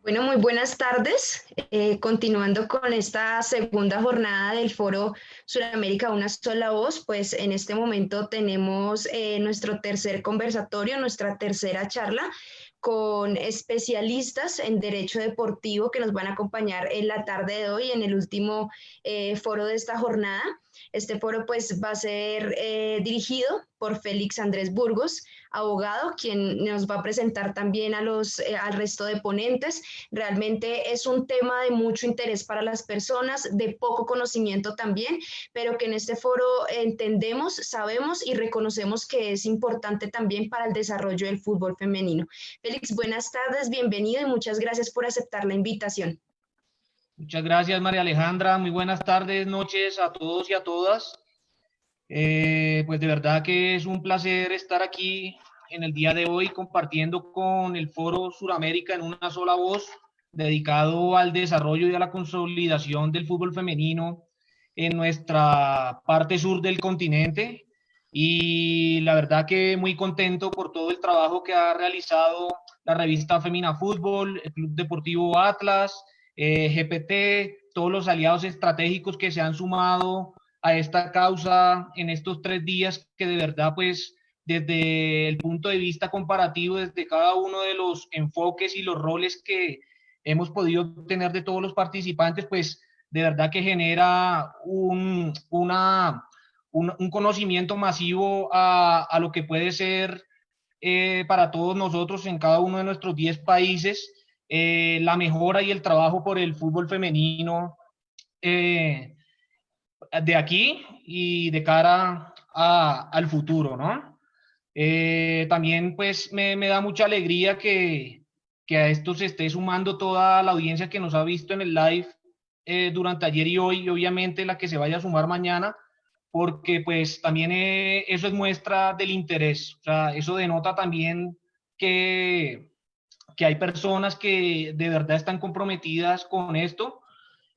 Bueno, muy buenas tardes. Continuando con esta segunda jornada del Foro Suramérica Una Sola Voz, pues en este momento tenemos nuestro tercer conversatorio, nuestra tercera charla con especialistas en derecho deportivo que nos van a acompañar en la tarde de hoy en el último foro de esta jornada. Este foro pues va a ser dirigido por Félix Andrés Burgos, abogado, quien nos va a presentar también al resto de ponentes. Realmente es un tema de mucho interés para las personas, de poco conocimiento también, pero que en este foro entendemos, sabemos y reconocemos que es importante también para el desarrollo del fútbol femenino. Félix, buenas tardes, bienvenido y muchas gracias por aceptar la invitación. Muchas gracias, María Alejandra. Muy buenas tardes, noches a todos y a todas. Pues de verdad que es un placer estar aquí en el día de hoy compartiendo con el Foro Suramérica en una sola voz, dedicado al desarrollo y a la consolidación del fútbol femenino en nuestra parte sur del continente. Y la verdad que muy contento por todo el trabajo que ha realizado la revista Femina Fútbol, el Club Deportivo Atlas, GPT, todos los aliados estratégicos que se han sumado a esta causa en estos 3 días, que de verdad pues desde el punto de vista comparativo, desde cada uno de los enfoques y los roles que hemos podido tener de todos los participantes, pues de verdad que genera un conocimiento masivo a lo que puede ser para todos nosotros en cada uno de nuestros 10 países, la mejora y el trabajo por el fútbol femenino eh, de aquí y de cara al futuro, ¿no? También pues me da mucha alegría que a esto se esté sumando toda la audiencia que nos ha visto en el live durante ayer y hoy, y obviamente la que se vaya a sumar mañana, porque pues también eso es muestra del interés, o sea, eso denota también que, que hay personas que de verdad están comprometidas con esto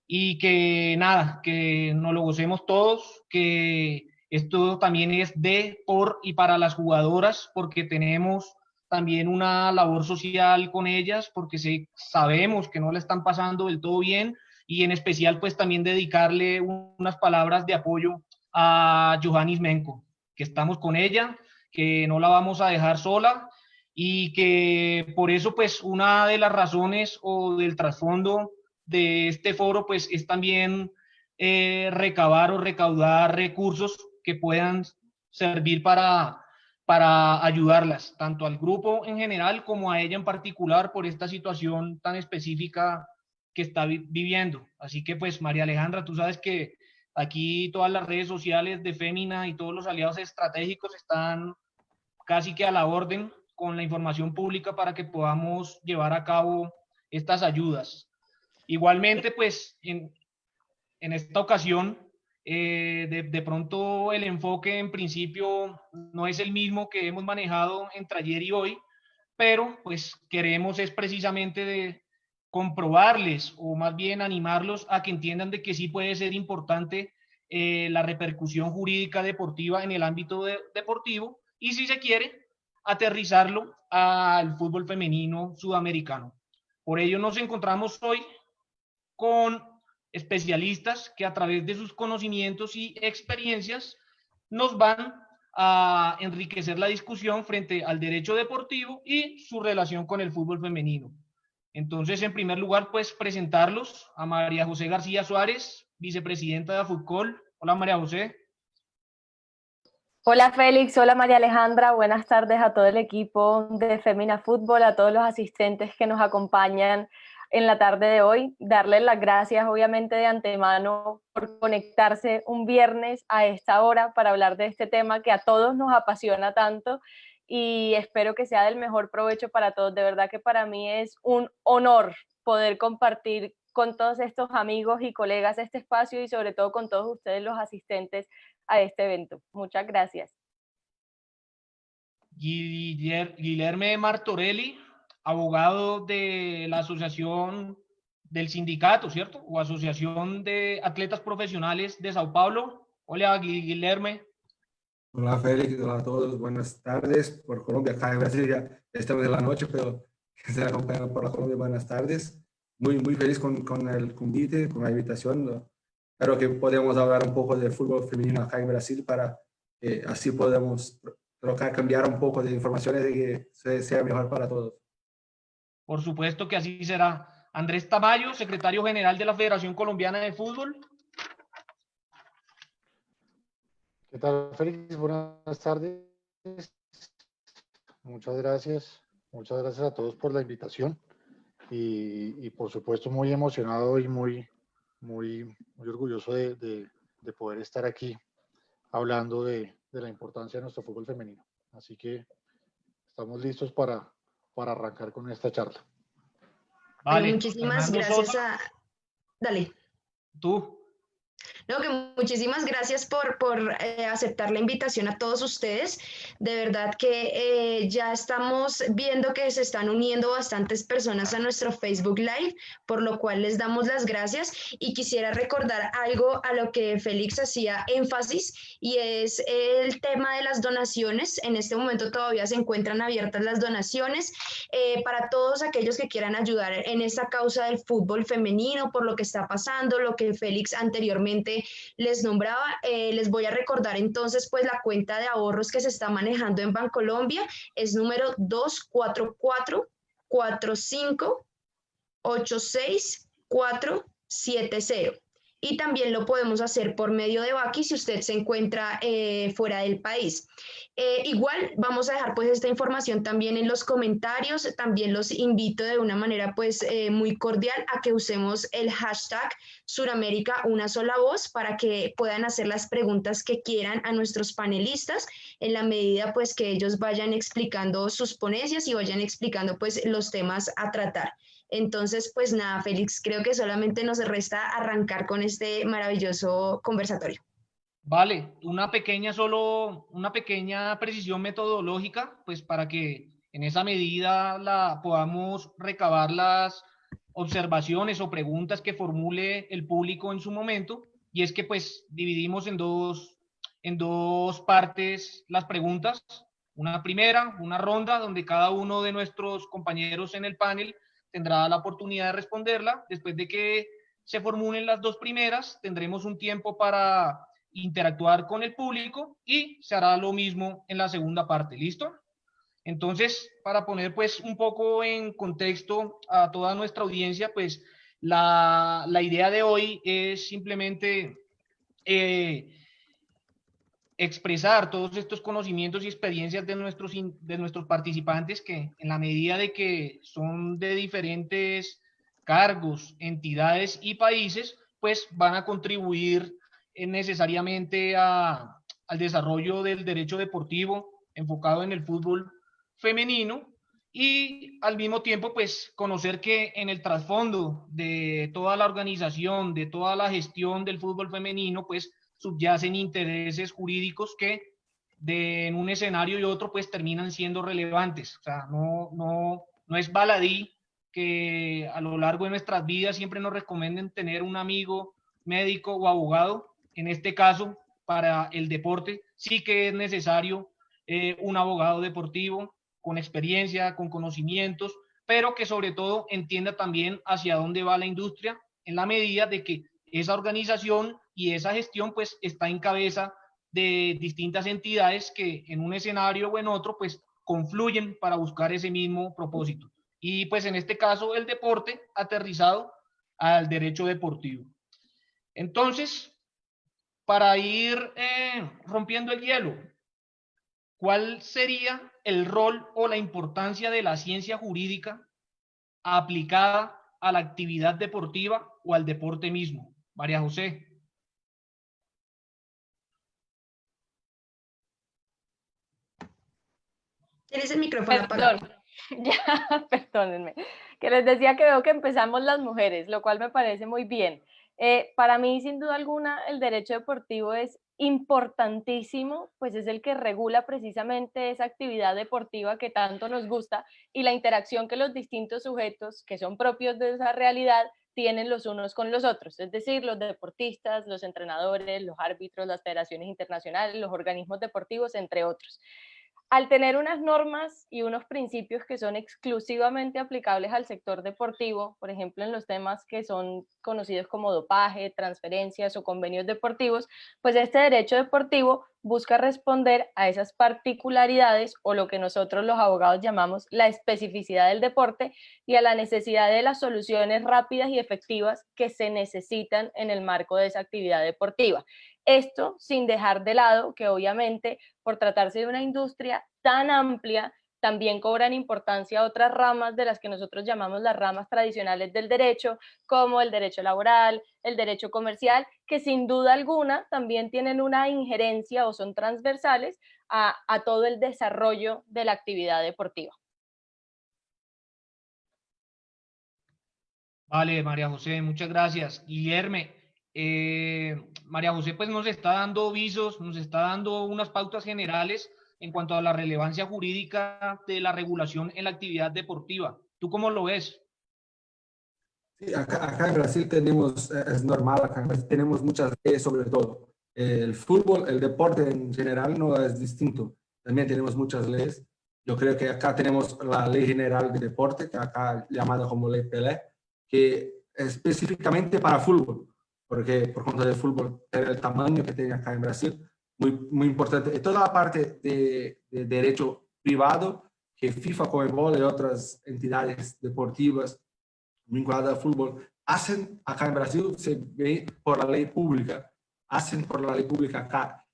y que nada, que nos lo gocemos todos, que esto también es de, por y para las jugadoras, porque tenemos también una labor social con ellas, porque sabemos que no la están pasando del todo bien, y en especial pues también dedicarle unas palabras de apoyo a Johannis Menko, que estamos con ella, que no la vamos a dejar sola, y que por eso pues una de las razones o del trasfondo de este foro pues es también recabar o recaudar recursos que puedan servir para ayudarlas, tanto al grupo en general como a ella en particular, por esta situación tan específica que está viviendo. Así que pues María Alejandra, tú sabes que aquí todas las redes sociales de Fémina y todos los aliados estratégicos están casi que a la orden con la información pública para que podamos llevar a cabo estas ayudas. Igualmente, pues en esta ocasión, de pronto el enfoque en principio no es el mismo que hemos manejado entre ayer y hoy, pero pues queremos es precisamente de comprobarles o más bien animarlos a que entiendan de que sí puede ser importante la repercusión jurídica deportiva en el ámbito deportivo, y si se quiere aterrizarlo al fútbol femenino sudamericano. Por ello nos encontramos hoy con especialistas que a través de sus conocimientos y experiencias nos van a enriquecer la discusión frente al derecho deportivo y su relación con el fútbol femenino. Entonces, en primer lugar, pues presentarlos a María José García Suárez, vicepresidenta de AFUTCOL. Hola, María José. Hola Félix, hola María Alejandra, buenas tardes a todo el equipo de Femina Fútbol, a todos los asistentes que nos acompañan en la tarde de hoy. Darles las gracias obviamente de antemano por conectarse un viernes a esta hora para hablar de este tema que a todos nos apasiona tanto, y espero que sea del mejor provecho para todos. De verdad que para mí es un honor poder compartir con todos estos amigos y colegas este espacio, y sobre todo con todos ustedes los asistentes a este evento. Muchas gracias. Guilherme Martorelli, abogado de la asociación del sindicato, ¿cierto? O Asociación de Atletas Profesionales de Sao Paulo. Hola, Guilherme. Hola Félix, hola a todos, buenas tardes por Colombia. Acá en Brasil ya estamos en la noche, pero que están acompañando por la Colombia. Buenas tardes. Muy feliz con el convite, con la invitación. Espero que podamos hablar un poco del fútbol femenino acá en Brasil para que así podamos cambiar un poco de informaciones y que sea mejor para todos. Por supuesto que así será. Andrés Tamayo, secretario general de la Federación Colombiana de Fútbol. ¿Qué tal, Félix? Buenas tardes. Muchas gracias. Muchas gracias a todos por la invitación y por supuesto muy emocionado y muy orgulloso de poder estar aquí hablando de la importancia de nuestro fútbol femenino. Así que estamos listos para arrancar con esta charla. Bueno, Vale, muchísimas Fernando gracias Sosa, a... Dale. tú. No, que muchísimas gracias por aceptar la invitación a todos ustedes. De verdad que ya estamos viendo que se están uniendo bastantes personas a nuestro Facebook Live, por lo cual les damos las gracias y quisiera recordar algo a lo que Félix hacía énfasis y es el tema de las donaciones. En este momento todavía se encuentran abiertas las donaciones para todos aquellos que quieran ayudar en esta causa del fútbol femenino, por lo que está pasando, lo que Félix anteriormente les nombraba. Les voy a recordar entonces pues la cuenta de ahorros que se está manejando en Bancolombia es número 244 45 86 470 y también lo podemos hacer por medio de Baki si usted se encuentra fuera del país. Igual vamos a dejar pues esta información también en los comentarios, también los invito de una manera pues muy cordial a que usemos el hashtag Suramérica una sola voz para que puedan hacer las preguntas que quieran a nuestros panelistas en la medida pues que ellos vayan explicando sus ponencias y vayan explicando pues los temas a tratar. Entonces, pues nada, Félix, creo que solamente nos resta arrancar con este maravilloso conversatorio. Vale, una pequeña precisión metodológica, pues para que en esa medida podamos recabar las observaciones o preguntas que formule el público en su momento, y es que pues dividimos en dos partes las preguntas. Una primera, una ronda donde cada uno de nuestros compañeros en el panel tendrá la oportunidad de responderla. Después de que se formulen las dos primeras, tendremos un tiempo para interactuar con el público y se hará lo mismo en la segunda parte. ¿Listo? Entonces, para poner pues un poco en contexto a toda nuestra audiencia, pues la idea de hoy es simplemente expresar todos estos conocimientos y experiencias de nuestros participantes que en la medida de que son de diferentes cargos, entidades y países, pues van a contribuir necesariamente al desarrollo del derecho deportivo enfocado en el fútbol femenino y al mismo tiempo pues conocer que en el trasfondo de toda la organización, de toda la gestión del fútbol femenino, pues subyacen intereses jurídicos que en un escenario y otro pues terminan siendo relevantes. O sea, no es baladí que a lo largo de nuestras vidas siempre nos recomienden tener un amigo médico o abogado. En este caso, para el deporte, sí que es necesario un abogado deportivo con experiencia, con conocimientos, pero que sobre todo entienda también hacia dónde va la industria en la medida de que esa organización y esa gestión pues está en cabeza de distintas entidades que en un escenario o en otro pues confluyen para buscar ese mismo propósito. Y pues en este caso el deporte aterrizado al derecho deportivo. Entonces, para ir rompiendo el hielo, ¿cuál sería el rol o la importancia de la ciencia jurídica aplicada a la actividad deportiva o al deporte mismo? María José. Tienes el micrófono Perdón, apagado. ya, perdónenme, que les decía que veo que empezamos las mujeres, lo cual me parece muy bien. Para mí, sin duda alguna, el derecho deportivo es importantísimo, pues es el que regula precisamente esa actividad deportiva que tanto nos gusta y la interacción que los distintos sujetos que son propios de esa realidad tienen los unos con los otros, es decir, los deportistas, los entrenadores, los árbitros, las federaciones internacionales, los organismos deportivos, entre otros. Al tener unas normas y unos principios que son exclusivamente aplicables al sector deportivo, por ejemplo, en los temas que son conocidos como dopaje, transferencias o convenios deportivos, pues este derecho deportivo busca responder a esas particularidades o lo que nosotros los abogados llamamos la especificidad del deporte y a la necesidad de las soluciones rápidas y efectivas que se necesitan en el marco de esa actividad deportiva. Esto sin dejar de lado que obviamente por tratarse de una industria tan amplia, también cobran importancia otras ramas de las que nosotros llamamos las ramas tradicionales del derecho, como el derecho laboral, el derecho comercial, que sin duda alguna también tienen una injerencia o son transversales a todo el desarrollo de la actividad deportiva. Vale, María José, muchas gracias. Guillermo, María José pues nos está dando visos, nos está dando unas pautas generales en cuanto a la relevancia jurídica de la regulación en la actividad deportiva. ¿Tú cómo lo ves? Sí, acá en Brasil tenemos, es normal, acá en Brasil tenemos muchas leyes sobre todo. El fútbol, el deporte en general no es distinto. También tenemos muchas leyes. Yo creo que acá tenemos la Ley General de Deporte, que acá llamada como Ley Pelé, que es específicamente para fútbol, porque por cuenta del fútbol, el tamaño que tiene acá en Brasil, muy importante. Y toda la parte de derecho privado que FIFA, Conmebol y otras entidades deportivas vinculada al fútbol, hacen acá en Brasil, se ve por la ley pública, hacen por la ley pública acá,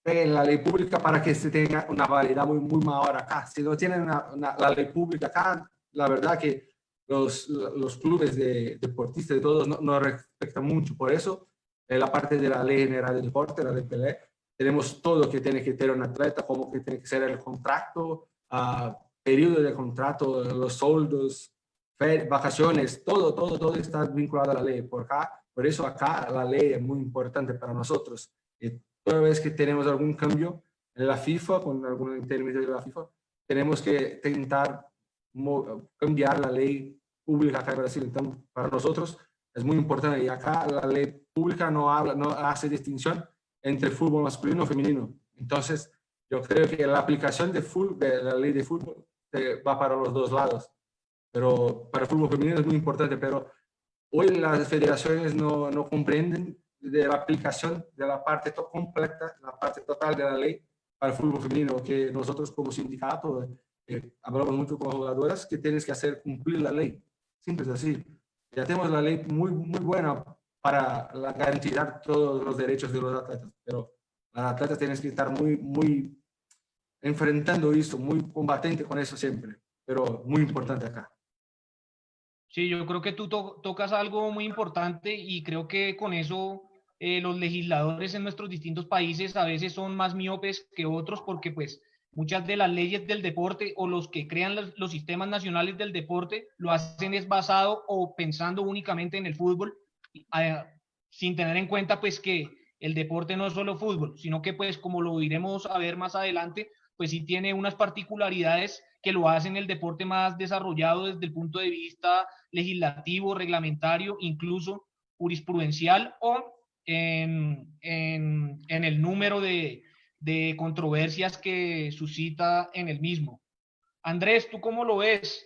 en la ley pública para que se tenga una validad muy mayor acá. Si no tienen la ley pública acá, la verdad que los clubes de deportistas de todos no respetan mucho. Por eso, en la parte de la ley general de deporte, la ley Pelé, tenemos todo que tiene que tener un atleta, como que tiene que ser el contrato, periodo de contrato, los sueldos, vacaciones, todo está vinculado a la ley. Por eso acá la ley es muy importante para nosotros. Toda vez que tenemos algún cambio en la FIFA, con algún intermedio de la FIFA, tenemos que intentar cambiar la ley pública acá en Brasil. Entonces, para nosotros es muy importante. Y acá la ley pública no hace distinción entre fútbol masculino o femenino. Entonces, yo creo que la aplicación de la ley de fútbol va para los dos lados. Pero para el fútbol femenino es muy importante. Pero hoy las federaciones no comprenden de la aplicación de la parte completa, la parte total de la ley para el fútbol femenino, que nosotros como sindicato hablamos mucho con las jugadoras que tienes que hacer cumplir la ley. Simple es así. Ya tenemos la ley muy buena para garantizar todos los derechos de los atletas, pero los atletas tienen que estar muy enfrentando eso, muy combatiente con eso siempre, pero muy importante acá. Sí, yo creo que tú tocas algo muy importante y creo que con eso los legisladores en nuestros distintos países a veces son más miopes que otros porque pues muchas de las leyes del deporte o los que crean los sistemas nacionales del deporte lo hacen es basado o pensando únicamente en el fútbol, eh, sin tener en cuenta pues que el deporte no es solo fútbol, sino que pues como lo iremos a ver más adelante, pues sí tiene unas particularidades que lo hacen el deporte más desarrollado desde el punto de vista legislativo, reglamentario, incluso jurisprudencial o en el número de controversias que suscita en el mismo. Andrés, ¿tú cómo lo ves?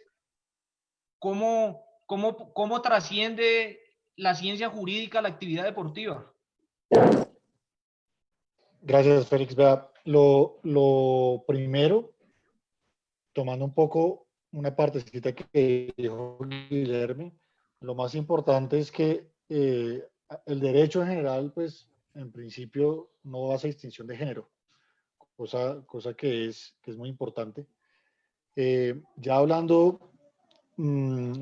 ¿Cómo trasciende la ciencia jurídica a la actividad deportiva? Gracias, Félix. Vea, lo primero, tomando un poco una partecita que dijo Guillermo, lo más importante es que el derecho en general, pues, en principio no hace distinción de género, cosa que es muy importante. Ya hablando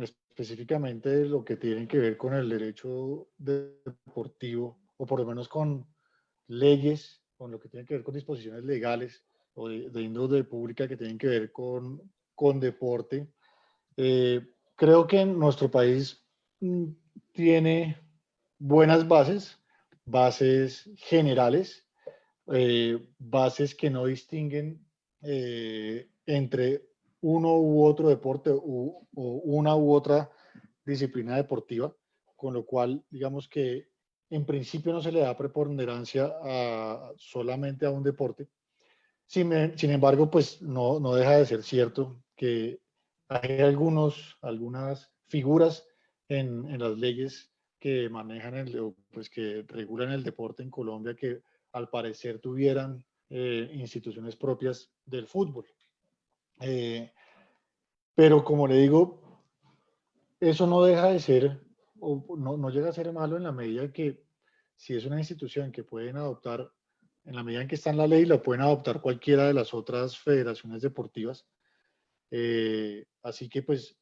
específicamente de lo que tiene que ver con el derecho deportivo, o por lo menos con leyes, con lo que tiene que ver con disposiciones legales o de índole pública que tienen que ver con deporte. Creo que en nuestro país tiene buenas bases generales, bases que no distinguen entre uno u otro deporte o una u otra disciplina deportiva, con lo cual digamos que en principio no se le da preponderancia solamente a un deporte. Sin embargo, pues no deja de ser cierto que hay algunas figuras en las leyes que manejan pues que regulan el deporte en Colombia que al parecer tuvieran instituciones propias del fútbol. Pero como le digo, eso no deja de ser, o no llega a ser malo en la medida que si es una institución que pueden adoptar, en la medida en que está en la ley, la pueden adoptar cualquiera de las otras federaciones deportivas. Así que pues,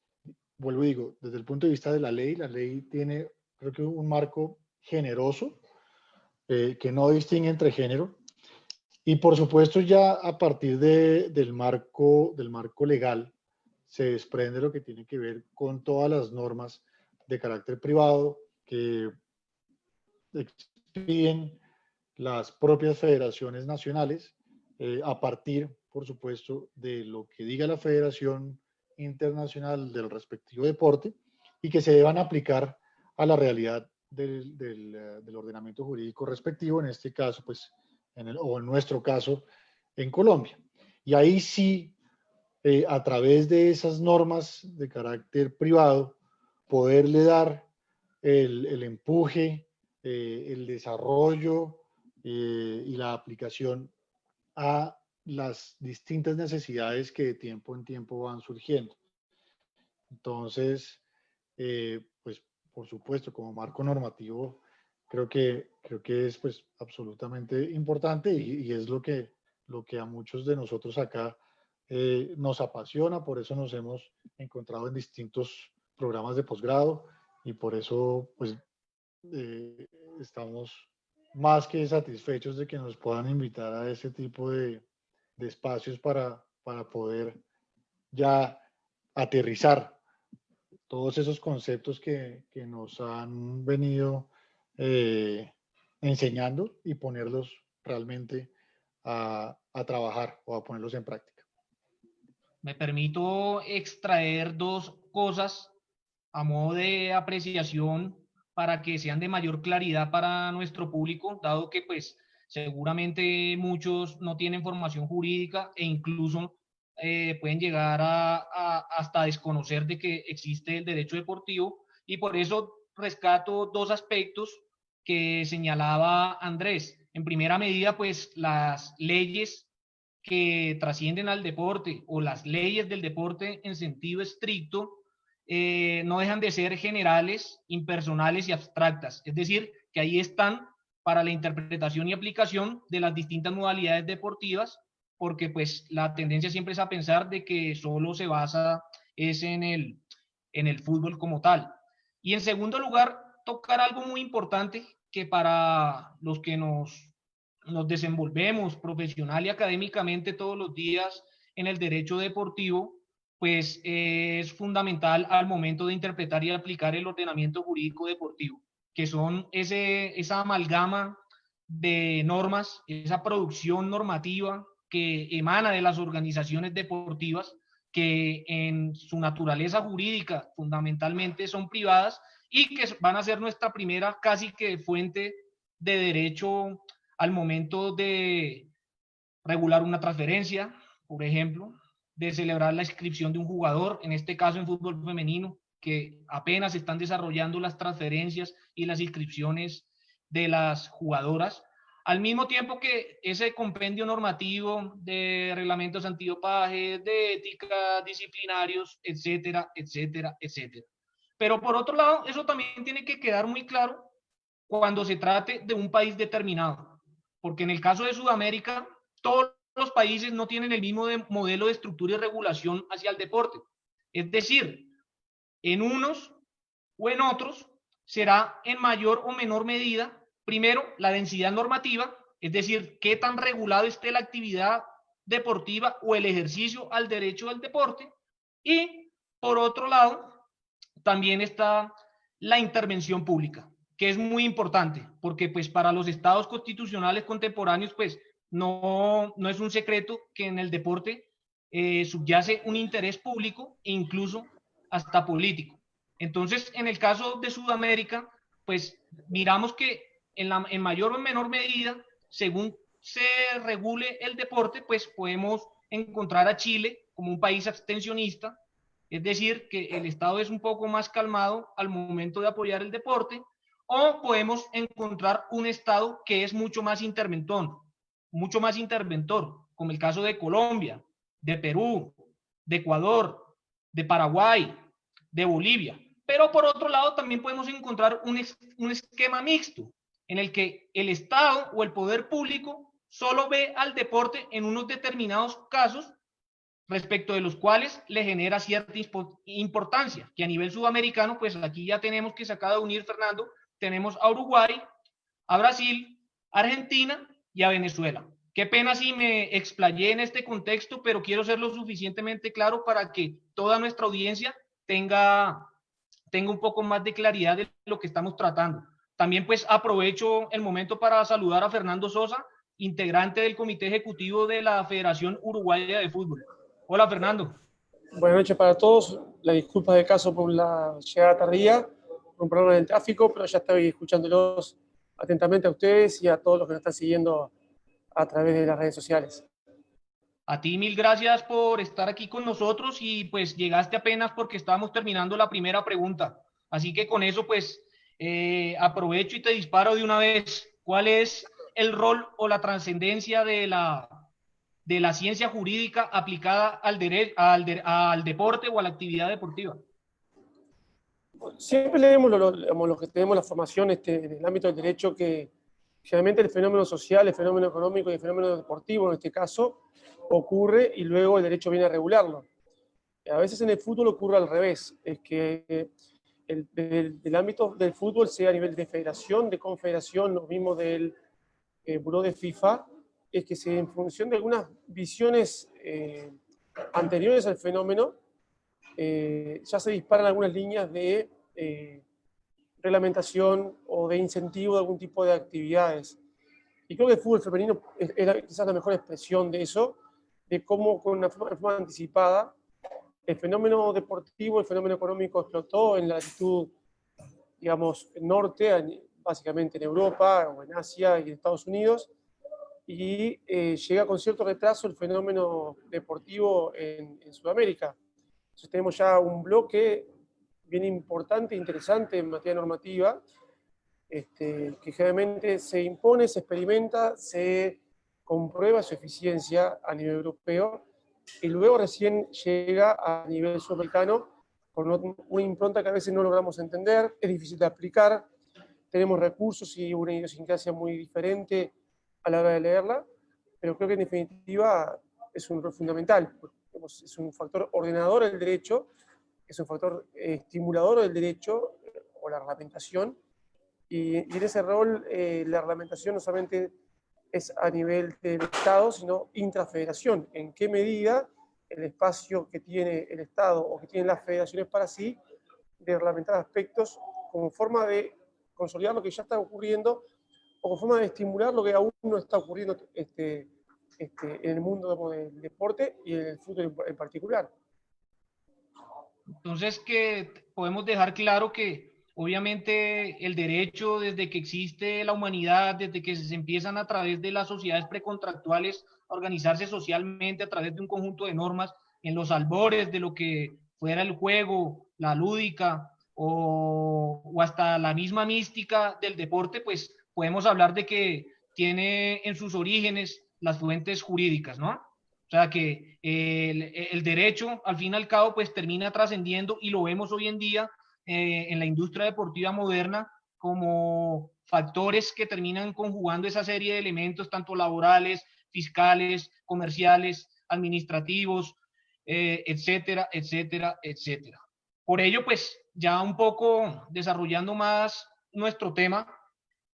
vuelvo y digo, desde el punto de vista de la ley tiene, creo que un marco generoso, que no distingue entre género. Y por supuesto ya a partir del marco legal se desprende lo que tiene que ver con todas las normas de carácter privado que expiden las propias federaciones nacionales, a partir, por supuesto, de lo que diga la Federación Internacional del respectivo deporte y que se deban aplicar a la realidad del ordenamiento jurídico respectivo, en este caso, pues, o en nuestro caso, en Colombia. Y ahí sí, a través de esas normas de carácter privado, poderle dar el empuje, el desarrollo y la aplicación a las distintas necesidades que de tiempo en tiempo van surgiendo. Entonces, pues por supuesto, como marco normativo, creo que es pues absolutamente importante y es lo que a muchos de nosotros acá nos apasiona, por eso nos hemos encontrado en distintos programas de posgrado y por eso pues estamos más que satisfechos de que nos puedan invitar a ese tipo de espacios para poder ya aterrizar todos esos conceptos que nos han venido enseñando y ponerlos realmente a trabajar o a ponerlos en práctica. Me permito extraer dos cosas a modo de apreciación para que sean de mayor claridad para nuestro público, dado que pues seguramente muchos no tienen formación jurídica e incluso pueden llegar hasta desconocer de que existe el derecho deportivo, y por eso rescato dos aspectos que señalaba Andrés. En primera medida, pues las leyes que trascienden al deporte o las leyes del deporte en sentido estricto no dejan de ser generales, impersonales y abstractas. Es decir, que ahí están para la interpretación y aplicación de las distintas modalidades deportivas, porque pues la tendencia siempre es a pensar de que solo se basa es en el fútbol como tal. Y en segundo lugar, tocar algo muy importante que para los que nos desenvolvemos profesional y académicamente todos los días en el derecho deportivo, pues es fundamental al momento de interpretar y aplicar el ordenamiento jurídico deportivo, que son esa amalgama de normas, esa producción normativa que emana de las organizaciones deportivas, que en su naturaleza jurídica fundamentalmente son privadas y que van a ser nuestra primera casi que fuente de derecho al momento de regular una transferencia, por ejemplo, de celebrar la inscripción de un jugador, en este caso en fútbol femenino, que apenas están desarrollando las transferencias y las inscripciones de las jugadoras, al mismo tiempo que ese compendio normativo de reglamentos antidopaje, de ética, disciplinarios, etcétera, etcétera, etcétera. Pero por otro lado, eso también tiene que quedar muy claro cuando se trate de un país determinado, porque en el caso de Sudamérica, todos los países no tienen el mismo modelo de estructura y regulación hacia el deporte. Es decir, en unos o en otros será en mayor o menor medida, primero, la densidad normativa, es decir, qué tan regulado esté la actividad deportiva o el ejercicio al derecho del deporte, y por otro lado, también está la intervención pública, que es muy importante, porque pues para los estados constitucionales contemporáneos, pues no es un secreto que en el deporte subyace un interés público e incluso hasta político. Entonces, en el caso de Sudamérica, pues miramos que en mayor o menor medida, según se regule el deporte, pues podemos encontrar a Chile como un país abstencionista, es decir, que el Estado es un poco más calmado al momento de apoyar el deporte, o podemos encontrar un Estado que es mucho más interventor, como el caso de Colombia, de Perú, de Ecuador, de Paraguay, de Bolivia. Pero por otro lado también podemos encontrar un esquema mixto, en el que el Estado o el poder público solo ve al deporte en unos determinados casos respecto de los cuales le genera cierta importancia, que a nivel sudamericano, pues aquí ya tenemos que se acaba de unir Fernando, tenemos a Uruguay, a Brasil, a Argentina y a Venezuela. Qué pena si me explayé en este contexto, pero quiero ser lo suficientemente claro para que toda nuestra audiencia tenga un poco más de claridad de lo que estamos tratando. También pues aprovecho el momento para saludar a Fernando Sosa, integrante del Comité Ejecutivo de la Federación Uruguaya de Fútbol. Hola, Fernando. Buenas noches para todos. La disculpa de caso por la llegada tardía, por un problema del tráfico, pero ya estoy escuchándolos atentamente a ustedes y a todos los que nos están siguiendo a través de las redes sociales. A ti mil gracias por estar aquí con nosotros y pues llegaste apenas porque estábamos terminando la primera pregunta. Así que con eso pues aprovecho y te disparo de una vez. ¿Cuál es el rol o la trascendencia de la ciencia jurídica aplicada al deporte o a la actividad deportiva? Siempre leemos los que tenemos la formación en el ámbito del derecho, que generalmente el fenómeno social, el fenómeno económico y el fenómeno deportivo, en este caso, ocurre y luego el derecho viene a regularlo. A veces en el fútbol ocurre al revés, es que del ámbito del fútbol, sea a nivel de federación, de confederación, lo mismo del buró de FIFA, es que en función de algunas visiones anteriores al fenómeno, ya se disparan algunas líneas de reglamentación o de incentivo de algún tipo de actividades. Y creo que el fútbol femenino era quizás la mejor expresión de eso, de cómo con una forma anticipada el fenómeno deportivo, el fenómeno económico explotó en la latitud, digamos, norte, básicamente en Europa o en Asia y en Estados Unidos, y llega con cierto retraso el fenómeno deportivo en Sudamérica. Entonces tenemos ya un bloque bien importante e interesante en materia normativa, que generalmente se impone, se experimenta, se comprueba su eficiencia a nivel europeo y luego recién llega a nivel sudamericano con una impronta que a veces no logramos entender, es difícil de aplicar, tenemos recursos y una idiosincrasia muy diferente a la hora de leerla, pero creo que en definitiva es un rol fundamental, es un factor ordenador del derecho, es un factor estimulador del derecho o la reglamentación, y en ese rol la reglamentación no solamente es a nivel del Estado, sino intrafederación. ¿En qué medida el espacio que tiene el Estado o que tienen las federaciones para sí de reglamentar aspectos como forma de consolidar lo que ya está ocurriendo o como forma de estimular lo que aún no está ocurriendo en el mundo del deporte y en el fútbol en particular? Entonces, que podemos dejar claro que obviamente el derecho, desde que existe la humanidad, desde que se empiezan a través de las sociedades precontractuales a organizarse socialmente a través de un conjunto de normas en los albores de lo que fuera el juego, la lúdica o hasta la misma mística del deporte, pues podemos hablar de que tiene en sus orígenes las fuentes jurídicas, ¿no? O sea que el derecho, al fin y al cabo, pues termina trascendiendo y lo vemos hoy en día en la industria deportiva moderna como factores que terminan conjugando esa serie de elementos, tanto laborales, fiscales, comerciales, administrativos, etcétera, etcétera, etcétera. Por ello, pues ya un poco desarrollando más nuestro tema,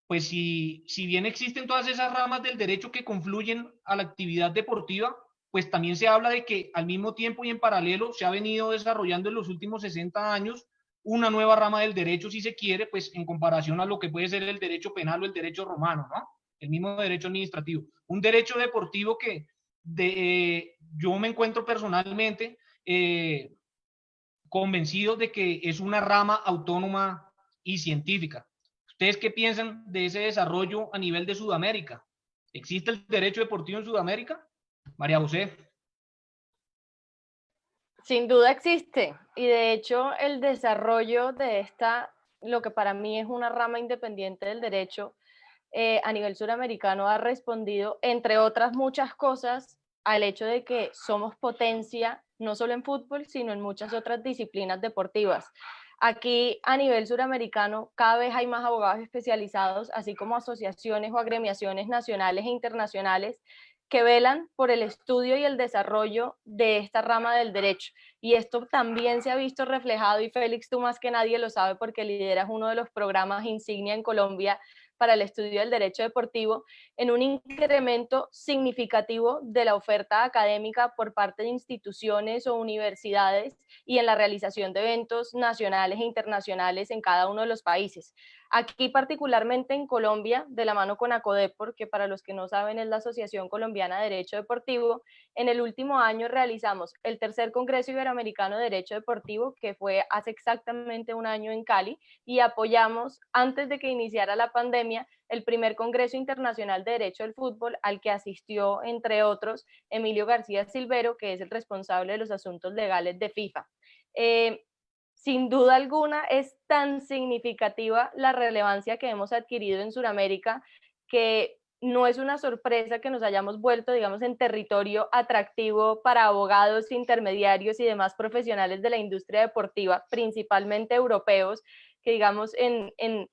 pues si bien existen todas esas ramas del derecho que confluyen a la actividad deportiva, pues también se habla de que al mismo tiempo y en paralelo se ha venido desarrollando en los últimos 60 años una nueva rama del derecho, si se quiere, pues en comparación a lo que puede ser el derecho penal o el derecho romano, ¿no? El mismo derecho administrativo. Un derecho deportivo que yo me encuentro personalmente convencido de que es una rama autónoma y científica. ¿Ustedes qué piensan de ese desarrollo a nivel de Sudamérica? ¿Existe el derecho deportivo en Sudamérica? María José. Sin duda existe, y de hecho el desarrollo de esta, lo que para mí es una rama independiente del derecho, a nivel suramericano ha respondido, entre otras muchas cosas, al hecho de que somos potencia no solo en fútbol, sino en muchas otras disciplinas deportivas. Aquí a nivel suramericano cada vez hay más abogados especializados, así como asociaciones o agremiaciones nacionales e internacionales que velan por el estudio y el desarrollo de esta rama del derecho. Y esto también se ha visto reflejado, y Félix, tú más que nadie lo sabe porque lideras uno de los programas insignia en Colombia para el estudio del derecho deportivo, en un incremento significativo de la oferta académica por parte de instituciones o universidades y en la realización de eventos nacionales e internacionales en cada uno de los países. Aquí particularmente en Colombia, de la mano con ACODEPOR, que para los que no saben es la Asociación Colombiana de Derecho Deportivo, en el último año realizamos el tercer Congreso Iberoamericano de Derecho Deportivo, que fue hace exactamente un año en Cali, y apoyamos, antes de que iniciara la pandemia, el primer Congreso Internacional de Derecho del Fútbol, al que asistió, entre otros, Emilio García Silvero, que es el responsable de los asuntos legales de FIFA. Sin duda alguna es tan significativa la relevancia que hemos adquirido en Sudamérica que no es una sorpresa que nos hayamos vuelto, digamos, en territorio atractivo para abogados, intermediarios y demás profesionales de la industria deportiva, principalmente europeos, que digamos en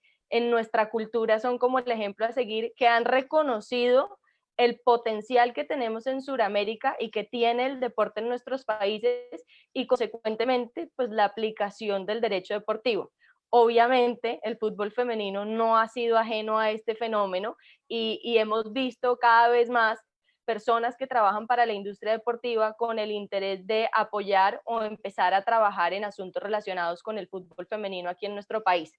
nuestra cultura son como el ejemplo a seguir, que han reconocido el potencial que tenemos en Sudamérica y que tiene el deporte en nuestros países y consecuentemente pues la aplicación del derecho deportivo. Obviamente el fútbol femenino no ha sido ajeno a este fenómeno y hemos visto cada vez más personas que trabajan para la industria deportiva con el interés de apoyar o empezar a trabajar en asuntos relacionados con el fútbol femenino aquí en nuestro país.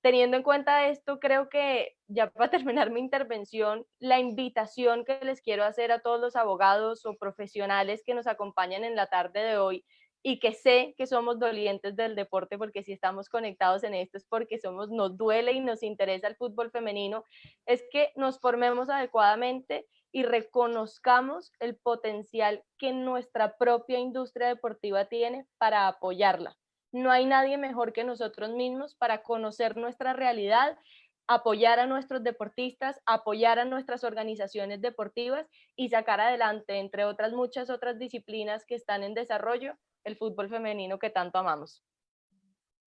Teniendo en cuenta esto, creo que ya para terminar mi intervención, la invitación que les quiero hacer a todos los abogados o profesionales que nos acompañan en la tarde de hoy y que sé que somos dolientes del deporte, porque si estamos conectados en esto es porque nos duele y nos interesa el fútbol femenino, es que nos formemos adecuadamente y reconozcamos el potencial que nuestra propia industria deportiva tiene para apoyarla. No hay nadie mejor que nosotros mismos para conocer nuestra realidad, apoyar a nuestros deportistas, apoyar a nuestras organizaciones deportivas y sacar adelante, entre otras muchas otras disciplinas que están en desarrollo, el fútbol femenino que tanto amamos.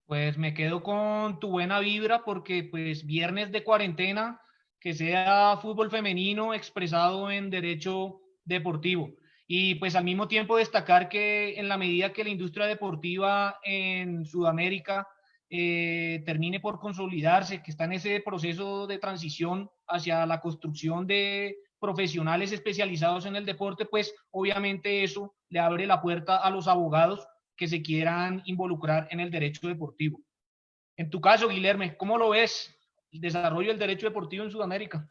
Pues me quedo con tu buena vibra porque pues viernes de cuarentena, que sea fútbol femenino expresado en derecho deportivo. Y pues al mismo tiempo destacar que en la medida que la industria deportiva en Sudamérica termine por consolidarse, que está en ese proceso de transición hacia la construcción de profesionales especializados en el deporte, pues obviamente eso le abre la puerta a los abogados que se quieran involucrar en el derecho deportivo. En tu caso, Guilherme, ¿cómo lo ves el desarrollo del derecho deportivo en Sudamérica?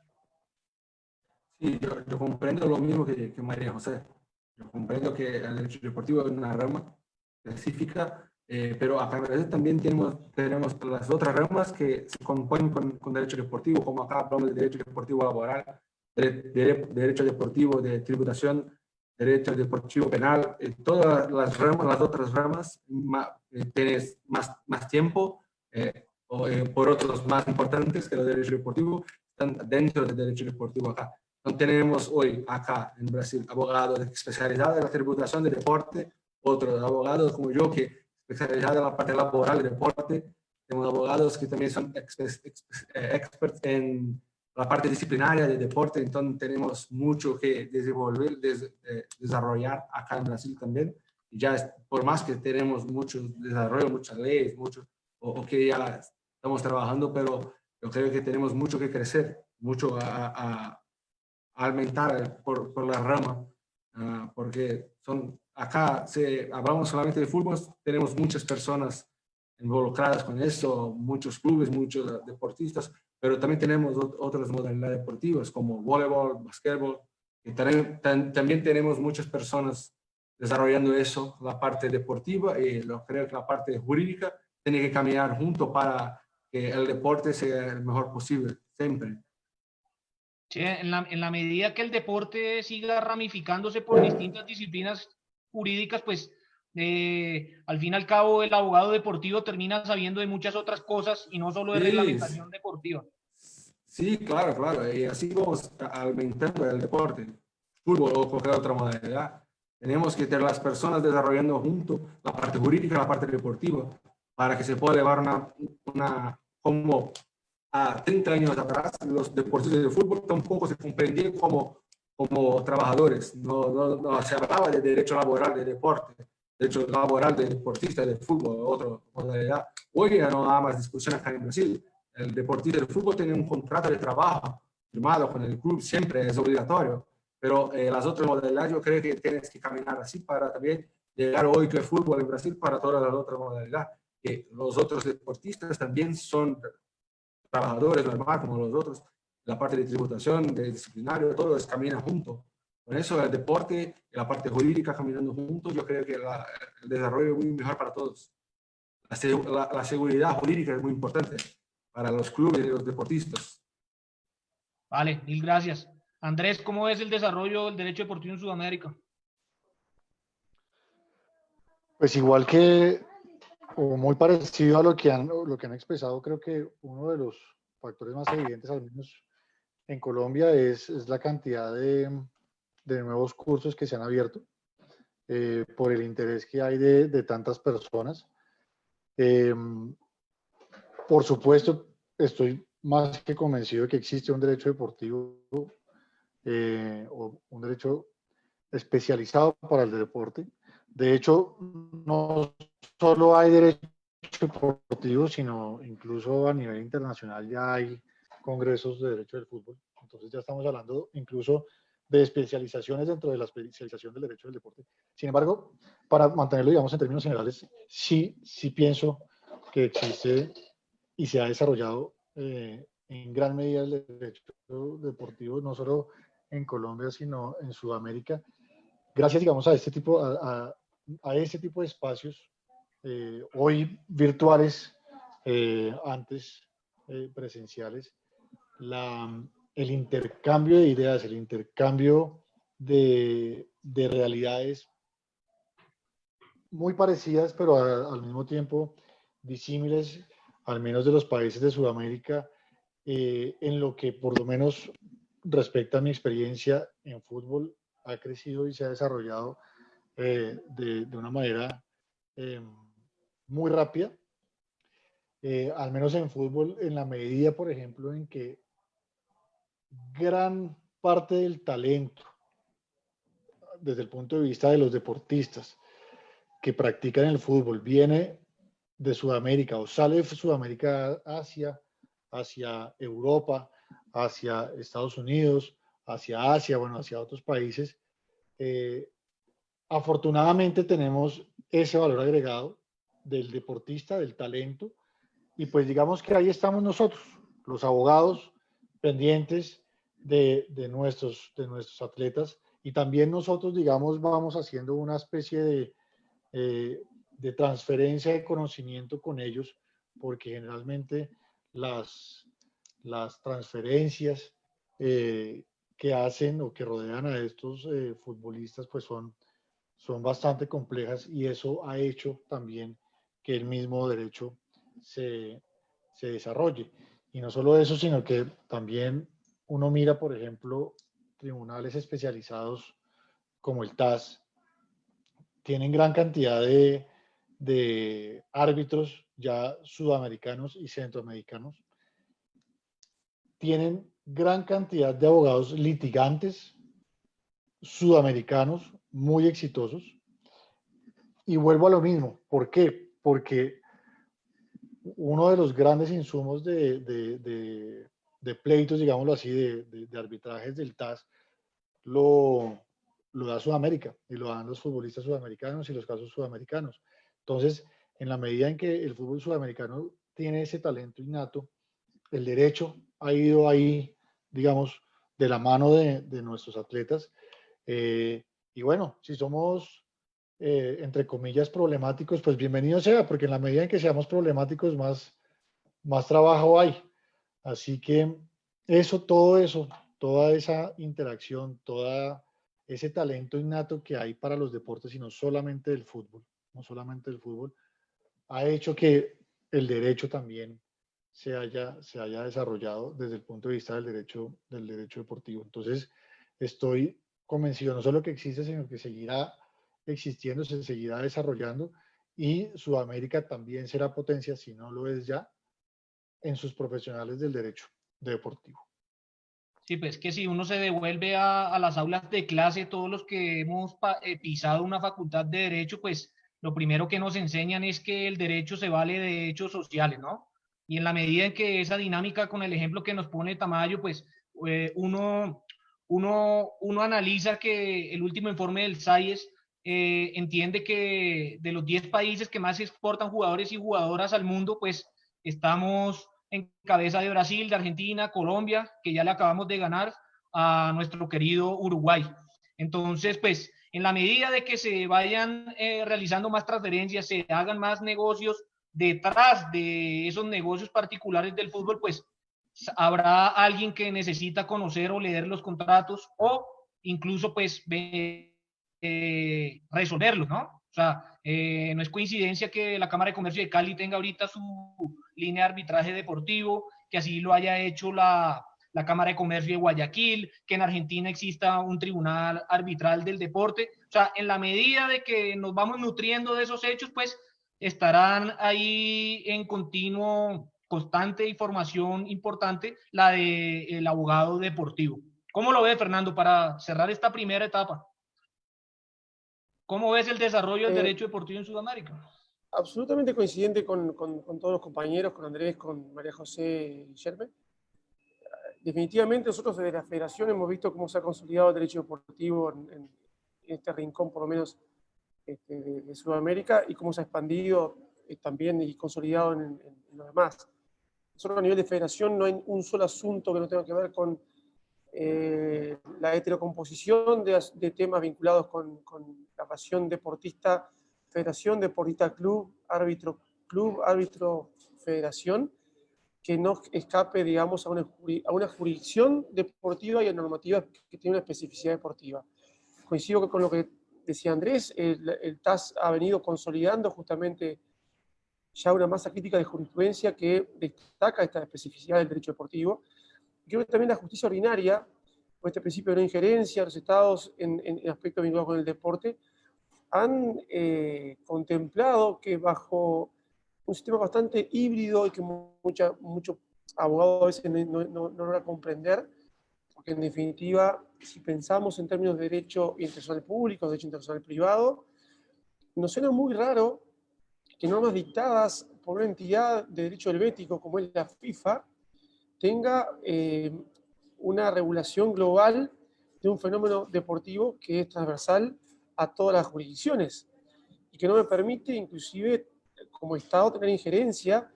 Sí, yo comprendo lo mismo que María José. Yo comprendo que el derecho deportivo es una rama específica, pero acá en Brasil también tenemos las otras ramas que se componen con derecho deportivo, como acá hablamos de derecho deportivo laboral, derecho deportivo de tributación, derecho deportivo penal, todas las ramas, las otras ramas, tienes más tiempo, por otros más importantes que el derecho deportivo, están dentro del derecho deportivo acá. No tenemos hoy acá en Brasil abogados especializados en la tributación del deporte, otros abogados como yo que especializados en la parte laboral del deporte. Tenemos abogados que también son expertos en la parte disciplinaria del deporte, entonces tenemos mucho que desenvolver, desarrollar acá en Brasil también. Y ya por más que tenemos mucho desarrollo, muchas leyes, o que ya estamos trabajando, pero yo creo que tenemos mucho que crecer, mucho a aumentar por la rama, porque acá hablamos solamente de fútbol, tenemos muchas personas involucradas con eso, muchos clubes, muchos deportistas, pero también tenemos otras modalidades deportivas como voleibol, basquetbol, y también tenemos muchas personas desarrollando eso, la parte deportiva, y creo que la parte jurídica tiene que caminar junto para que el deporte sea el mejor posible, siempre. Sí, en la medida que el deporte siga ramificándose por distintas disciplinas jurídicas, pues al fin y al cabo el abogado deportivo termina sabiendo de muchas otras cosas y no solo de Sí, reglamentación deportiva. sí, claro, claro. Y así vamos aumentando el deporte, fútbol o cualquier otra modalidad. Tenemos que tener las personas desarrollando junto la parte jurídica y la parte deportiva para que se pueda llevar como a 30 años atrás, los deportistas de fútbol tampoco se comprendían como trabajadores. No se hablaba de derecho laboral de deporte, derecho laboral de deportista de fútbol, otra modalidad. Hoy ya no hay más discusión acá en Brasil. El deportista de fútbol tiene un contrato de trabajo firmado con el club, siempre es obligatorio. Pero las otras modalidades yo creo que tienes que caminar así para también llegar hoy que el fútbol en Brasil para todas las otras modalidades. Que los otros deportistas también son trabajadores normal como los otros, la parte de tributación, de disciplinario, todo es camina junto. Por eso el deporte y la parte jurídica caminando juntos, yo creo que el desarrollo es muy mejor para todos. La seguridad jurídica es muy importante para los clubes y los deportistas. Vale, mil gracias. Andrés, ¿cómo es el desarrollo del derecho deportivo en Sudamérica? Pues igual que, o muy parecido a lo que han expresado, creo que uno de los factores más evidentes, al menos en Colombia, es la cantidad de nuevos cursos que se han abierto por el interés que hay de tantas personas. Por supuesto, estoy más que convencido de que existe un derecho deportivo o un derecho especializado para el deporte. De hecho, no solo hay derecho deportivo, sino incluso a nivel internacional ya hay congresos de derecho del fútbol. Entonces ya estamos hablando incluso de especializaciones dentro de la especialización del derecho del deporte. Sin embargo, para mantenerlo, digamos, en términos generales, sí pienso que existe y se ha desarrollado en gran medida el derecho deportivo, no solo en Colombia, sino en Sudamérica, gracias, digamos, a este tipo, este tipo de espacios, hoy virtuales, antes presenciales, el intercambio de ideas, el intercambio de realidades muy parecidas, pero al mismo tiempo disímiles, al menos de los países de Sudamérica, en lo que por lo menos respecta a mi experiencia en fútbol, ha crecido y se ha desarrollado de una manera muy rápida, al menos en fútbol, en la medida, por ejemplo, en que gran parte del talento, desde el punto de vista de los deportistas que practican el fútbol, viene de Sudamérica o sale de Sudamérica hacia Europa, hacia Estados Unidos, hacia Asia, bueno, hacia otros países. Afortunadamente tenemos ese valor agregado del deportista, del talento, y pues digamos que ahí estamos nosotros, los abogados pendientes de nuestros atletas, y también nosotros, digamos, vamos haciendo una especie de transferencia de conocimiento con ellos, porque generalmente las transferencias que hacen o que rodean a estos futbolistas pues son bastante complejas, y eso ha hecho también que el mismo derecho se desarrolle. Y no solo eso, sino que también uno mira, por ejemplo, tribunales especializados como el TAS, tienen gran cantidad de árbitros ya sudamericanos y centroamericanos, tienen gran cantidad de abogados litigantes sudamericanos muy exitosos. Y vuelvo a lo mismo. ¿Por qué? Porque uno de los grandes insumos de pleitos, digámoslo así, de arbitrajes del TAS, lo da Sudamérica, y lo dan los futbolistas sudamericanos y los casos sudamericanos. Entonces, en la medida en que el fútbol sudamericano tiene ese talento innato, el derecho ha ido ahí, digamos, de la mano de nuestros atletas. Y bueno, si somos, entre comillas, problemáticos, pues bienvenido sea, porque en la medida en que seamos problemáticos, más trabajo hay. Así que todo eso toda esa interacción, todo ese talento innato que hay para los deportes y no solamente del fútbol, no solamente del fútbol, ha hecho que el derecho también se haya desarrollado desde el punto de vista del derecho deportivo. Entonces, estoy convencido no solo que existe, sino que seguirá existiendo, se seguirá desarrollando y Sudamérica también será potencia, si no lo es ya, en sus profesionales del derecho deportivo. Sí, pues que si uno se devuelve a las aulas de clase, todos los que hemos pisado una facultad de derecho, pues lo primero que nos enseñan es que el derecho se vale de hechos sociales, ¿no? Y en la medida en que esa dinámica con el ejemplo que nos pone Tamayo, pues uno analiza que el último informe del SAIES entiende que de los 10 países que más exportan jugadores y jugadoras al mundo, pues estamos en cabeza de Brasil, de Argentina, Colombia, que ya le acabamos de ganar a nuestro querido Uruguay. Entonces, pues, en la medida de que se vayan realizando más transferencias, se hagan más negocios detrás de esos negocios particulares del fútbol, pues habrá alguien que necesita conocer o leer los contratos o incluso, pues, resolverlos, ¿no? O sea, no es coincidencia que la Cámara de Comercio de Cali tenga ahorita su línea de arbitraje deportivo, que así lo haya hecho la Cámara de Comercio de Guayaquil, que en Argentina exista un tribunal arbitral del deporte. O sea, en la medida de que nos vamos nutriendo de esos hechos, pues estarán ahí en continuo, constante información importante, la del abogado deportivo. ¿Cómo lo ve, Fernando, para cerrar esta primera etapa? ¿Cómo ves el desarrollo del derecho deportivo en Sudamérica? Absolutamente coincidente con todos los compañeros, con Andrés, con María José y Guillermo. Definitivamente nosotros desde la federación hemos visto cómo se ha consolidado el derecho deportivo en este rincón, por lo menos de Sudamérica, y cómo se ha expandido también y consolidado en los demás. Nosotros a nivel de federación no hay un solo asunto que no tenga que ver con la heterocomposición de temas vinculados con la pasión deportista, federación, deportista club, árbitro federación, que no escape, digamos, a una jurisdicción deportiva y a normativas que tiene una especificidad deportiva. Coincido con lo que decía Andrés, el TAS ha venido consolidando justamente ya una masa crítica de jurisprudencia que destaca esta especificidad del derecho deportivo. Creo que también la justicia ordinaria, con este principio de no injerencia de los estados en aspectos vinculados con el deporte, han contemplado que bajo un sistema bastante híbrido y que muchos abogados a veces no logran comprender, porque en definitiva, si pensamos en términos de derecho internacional público, derecho internacional privado, nos suena muy raro que normas dictadas por una entidad de derecho helvético como es la FIFA tenga una regulación global de un fenómeno deportivo que es transversal a todas las jurisdicciones y que no me permite inclusive como Estado tener injerencia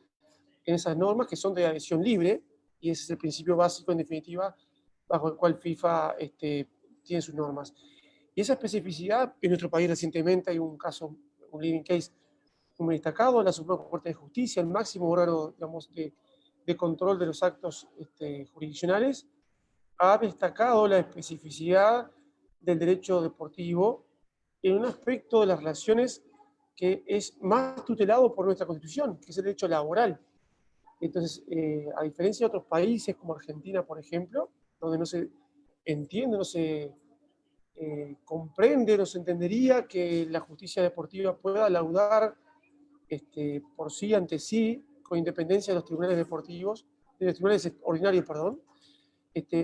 en esas normas que son de adhesión libre, y ese es el principio básico en definitiva bajo el cual FIFA tiene sus normas. Y esa especificidad en nuestro país recientemente hay un caso, un living case muy destacado en la Suprema Corte de Justicia, el máximo órgano, digamos, de control de los actos jurisdiccionales, ha destacado la especificidad del derecho deportivo en un aspecto de las relaciones que es más tutelado por nuestra Constitución, que es el derecho laboral. Entonces, a diferencia de otros países como Argentina, por ejemplo, donde no se entiende, no se comprende, no se entendería que la justicia deportiva pueda laudar por sí, ante sí, con independencia de los tribunales deportivos, de los tribunales ordinarios, perdón,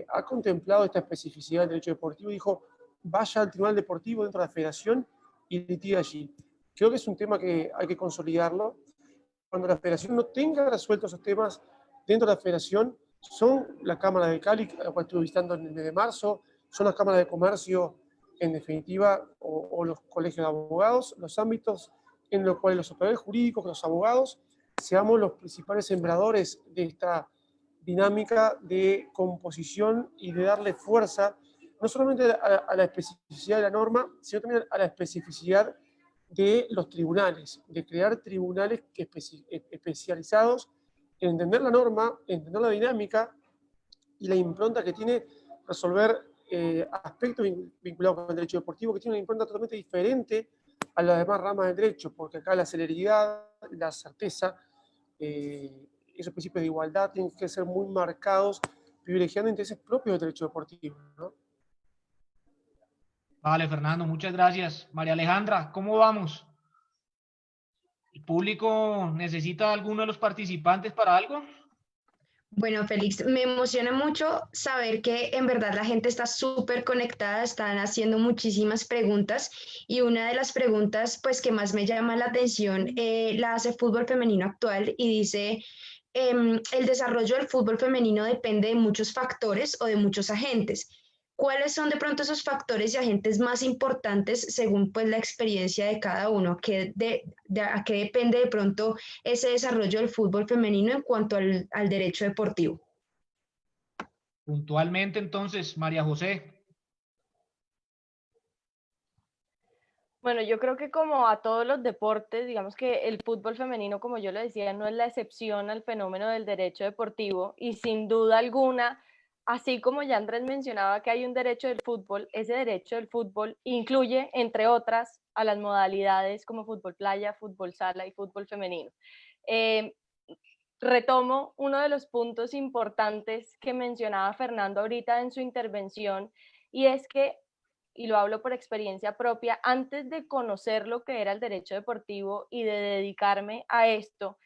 ha contemplado esta especificidad del derecho deportivo y dijo, vaya al tribunal deportivo dentro de la federación y litiga allí. Creo que es un tema que hay que consolidarlo. Cuando la federación no tenga resueltos esos temas dentro de la federación, son la Cámara de Cali, la cual estuve visitando en el mes de marzo, son las cámaras de comercio, en definitiva, o los colegios de abogados, los ámbitos en los cuales los operadores jurídicos, los abogados, seamos los principales sembradores de esta dinámica de composición y de darle fuerza, no solamente a la especificidad de la norma, sino también a la especificidad de los tribunales, de crear tribunales especializados en entender la norma, entender la dinámica y la impronta que tiene resolver aspectos vinculados con el derecho deportivo que tienen una impronta totalmente diferente a las demás ramas del derecho, porque acá la celeridad, la certeza, esos principios de igualdad tienen que ser muy marcados, privilegiando intereses propios del derecho deportivo, ¿no? Vale, Fernando, muchas gracias. María Alejandra, ¿cómo vamos? ¿El público necesita alguno de los participantes para algo? Bueno, Félix, me emociona mucho saber que en verdad la gente está súper conectada, están haciendo muchísimas preguntas y una de las preguntas pues que más me llama la atención la hace Fútbol Femenino Actual y dice, el desarrollo del fútbol femenino depende de muchos factores o de muchos agentes. ¿Cuáles son de pronto esos factores y agentes más importantes según pues la experiencia de cada uno? ¿A qué depende de pronto ese desarrollo del fútbol femenino en cuanto al derecho deportivo? Puntualmente, entonces, María José. Bueno, yo creo que como a todos los deportes, digamos que el fútbol femenino, como yo lo decía, no es la excepción al fenómeno del derecho deportivo y sin duda alguna, así como ya Andrés mencionaba que hay un derecho del fútbol, ese derecho del fútbol incluye, entre otras, a las modalidades como fútbol playa, fútbol sala y fútbol femenino. Retomo uno de los puntos importantes que mencionaba Fernando ahorita en su intervención y es que, y lo hablo por experiencia propia, antes de conocer lo que era el derecho deportivo y de dedicarme a esto,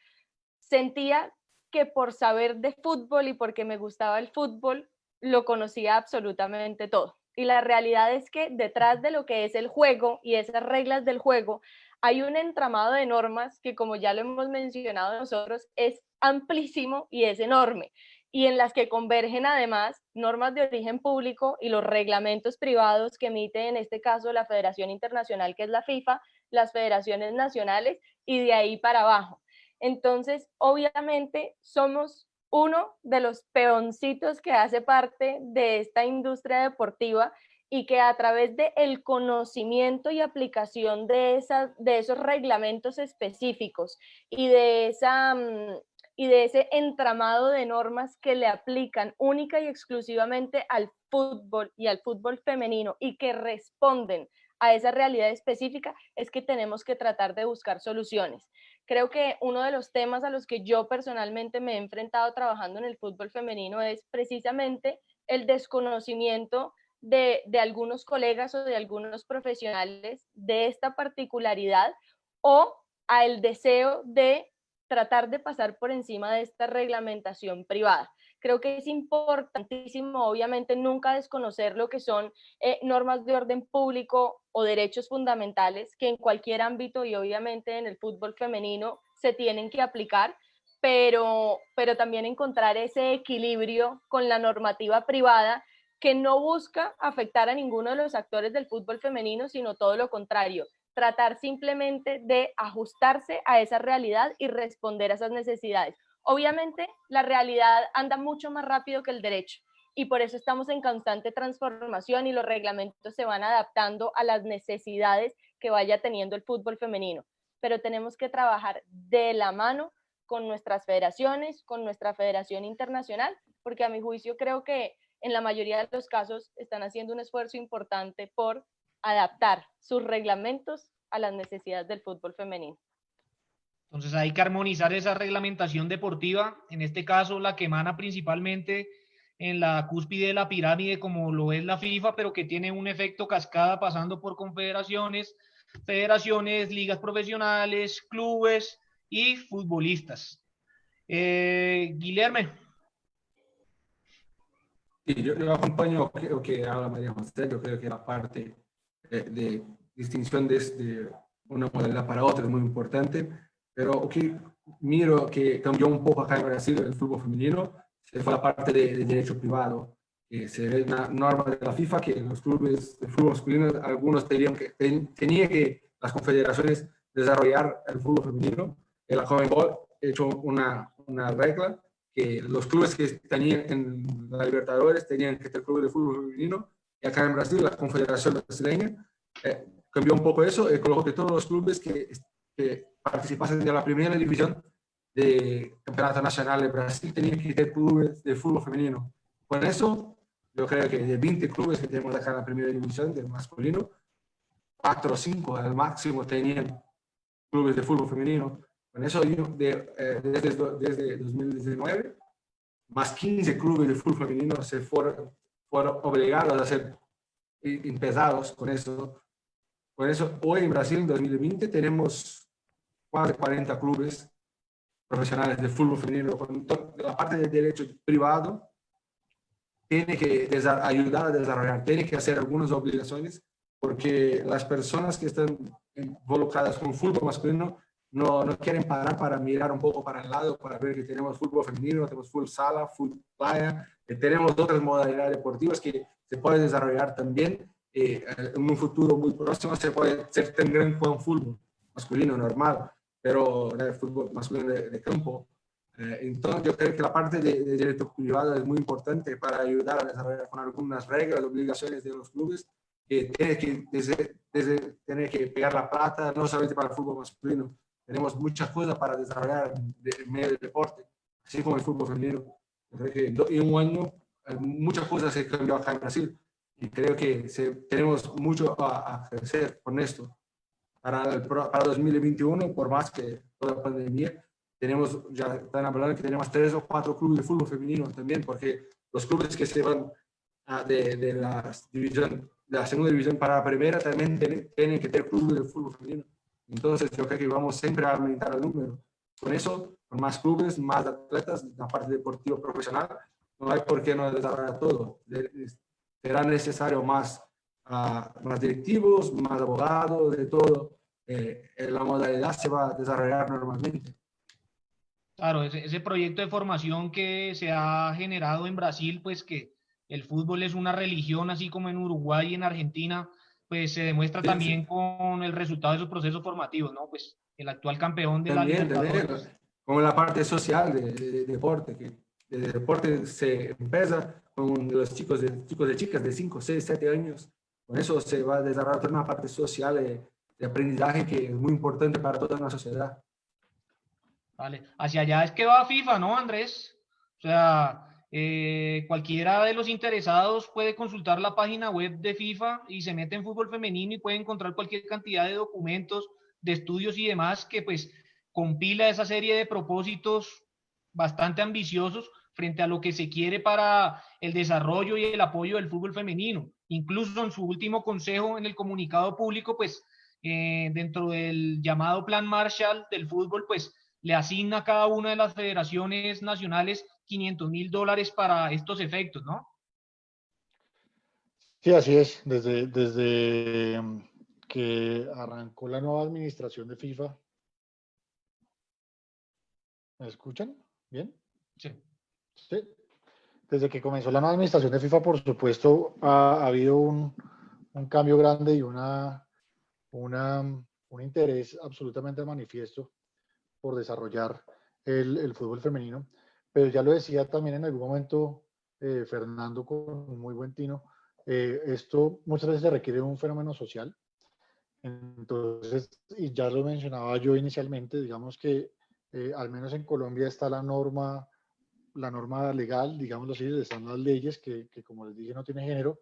sentía que por saber de fútbol y porque me gustaba el fútbol, lo conocía absolutamente todo. Y la realidad es que detrás de lo que es el juego y esas reglas del juego, hay un entramado de normas que, como ya lo hemos mencionado nosotros, es amplísimo y es enorme, y en las que convergen además normas de origen público y los reglamentos privados que emite en este caso la Federación Internacional, que es la FIFA, las federaciones nacionales y de ahí para abajo. Entonces, obviamente, somos uno de los peoncitos que hace parte de esta industria deportiva y que a través del conocimiento y aplicación de esos reglamentos específicos y de ese entramado de normas que le aplican única y exclusivamente al fútbol y al fútbol femenino y que responden a esa realidad específica, es que tenemos que tratar de buscar soluciones. Creo que uno de los temas a los que yo personalmente me he enfrentado trabajando en el fútbol femenino es precisamente el desconocimiento de algunos colegas o de algunos profesionales de esta particularidad o al deseo de tratar de pasar por encima de esta reglamentación privada. Creo que es importantísimo, obviamente, nunca desconocer lo que son normas de orden público o derechos fundamentales que en cualquier ámbito y obviamente en el fútbol femenino se tienen que aplicar, pero también encontrar ese equilibrio con la normativa privada que no busca afectar a ninguno de los actores del fútbol femenino, sino todo lo contrario, tratar simplemente de ajustarse a esa realidad y responder a esas necesidades. Obviamente, la realidad anda mucho más rápido que el derecho y por eso estamos en constante transformación y los reglamentos se van adaptando a las necesidades que vaya teniendo el fútbol femenino. Pero tenemos que trabajar de la mano con nuestras federaciones, con nuestra federación internacional, porque a mi juicio creo que en la mayoría de los casos están haciendo un esfuerzo importante por adaptar sus reglamentos a las necesidades del fútbol femenino. Entonces hay que armonizar esa reglamentación deportiva, en este caso la que emana principalmente en la cúspide de la pirámide como lo es la FIFA, pero que tiene un efecto cascada pasando por confederaciones, federaciones, ligas profesionales, clubes y futbolistas. Guilherme. Sí, yo acompaño, creo que habla María José, yo creo que la parte de distinción de una modalidad para otra es muy importante, pero que miro que cambió un poco acá en Brasil el fútbol femenino, fue la parte de derecho privado, que se ve una norma de la FIFA que los clubes de fútbol masculino, algunos tenían que las confederaciones desarrollar el fútbol femenino. La Conmebol ha hecho una regla que los clubes que tenían en la Libertadores tenían que ser clubes de fútbol femenino, y acá en Brasil la Confederación Brasileña cambió un poco eso y colocó que todos los clubes que participasen de la primera división de Campeonato Nacional de Brasil tenían que ser clubes de fútbol femenino. Con eso Yo creo que de 20 clubes que tenemos acá en la primera división del masculino, 4 o 5 al máximo tenían clubes de fútbol femenino. Con eso, desde 2019, más 15 clubes de fútbol femenino se fueron obligados a ser empezados con eso. Por eso, hoy en Brasil, en 2020, tenemos más de 40 clubes profesionales de fútbol femenino. Con la parte del derecho privado tiene que ayudar a desarrollar, tiene que hacer algunas obligaciones, porque las personas que están involucradas con el fútbol masculino no quieren parar para mirar un poco para el lado, para ver que tenemos fútbol femenino, tenemos fútbol sala, fútbol playa, que tenemos otras modalidades deportivas que se pueden desarrollar también. En un futuro muy próximo se puede ser tan grande como un fútbol masculino normal, pero el fútbol masculino de campo. Entonces yo creo que la parte de derecho privado es muy importante para ayudar a desarrollar con algunas reglas, obligaciones de los clubes, que tienen que pegar la plata, no solamente para el fútbol masculino. Tenemos muchas cosas para desarrollar en medio del deporte, así como el fútbol femenino. Creo que en un año muchas cosas se cambió acá en Brasil y creo que tenemos mucho a crecer con esto. Para 2021, por más que toda la pandemia, ya están hablando que tenemos 3 o 4 clubes de fútbol femenino también, porque los clubes que se van de la segunda división para la primera también tienen que tener clubes de fútbol femenino. Entonces yo creo que vamos siempre a aumentar el número. Con eso, con más clubes, más atletas, la parte deportiva profesional, no hay por qué no desarrollar todo. Será necesario más directivos, más abogados, de todo. La modalidad se va a desarrollar normalmente. Claro, ese proyecto de formación que se ha generado en Brasil, pues que el fútbol es una religión, así como en Uruguay y en Argentina, pues se demuestra Sí, también sí. con el resultado de esos procesos formativos, ¿no? Pues el actual campeón de la También, Libertadores. como la parte social de deporte, que el deporte se empieza con los chicos de chicas de 5, 6, 7 años. Con eso se va a desarrollar toda una parte social de aprendizaje que es muy importante para toda una sociedad. Vale. Hacia allá es que va FIFA, ¿no, Andrés? O sea, cualquiera de los interesados puede consultar la página web de FIFA y se mete en fútbol femenino y puede encontrar cualquier cantidad de documentos, de estudios y demás que pues compila esa serie de propósitos bastante ambiciosos frente a lo que se quiere para el desarrollo y el apoyo del fútbol femenino. Incluso en su último consejo en el comunicado público, pues dentro del llamado Plan Marshall del fútbol, pues le asigna a cada una de las federaciones nacionales $500,000 para estos efectos, ¿no? Sí, así es. Desde que arrancó la nueva administración de FIFA. ¿Me escuchan? ¿Bien? Sí. Sí. Desde que comenzó la nueva administración de FIFA, por supuesto, ha habido un cambio grande y un interés absolutamente manifiesto por desarrollar el fútbol femenino. Pero ya lo decía también en algún momento Fernando con un muy buen tino, esto muchas veces se requiere un fenómeno social. Entonces, y ya lo mencionaba yo inicialmente, digamos que al menos en Colombia está la norma legal, digámoslo así, están las leyes que como les dije no tiene género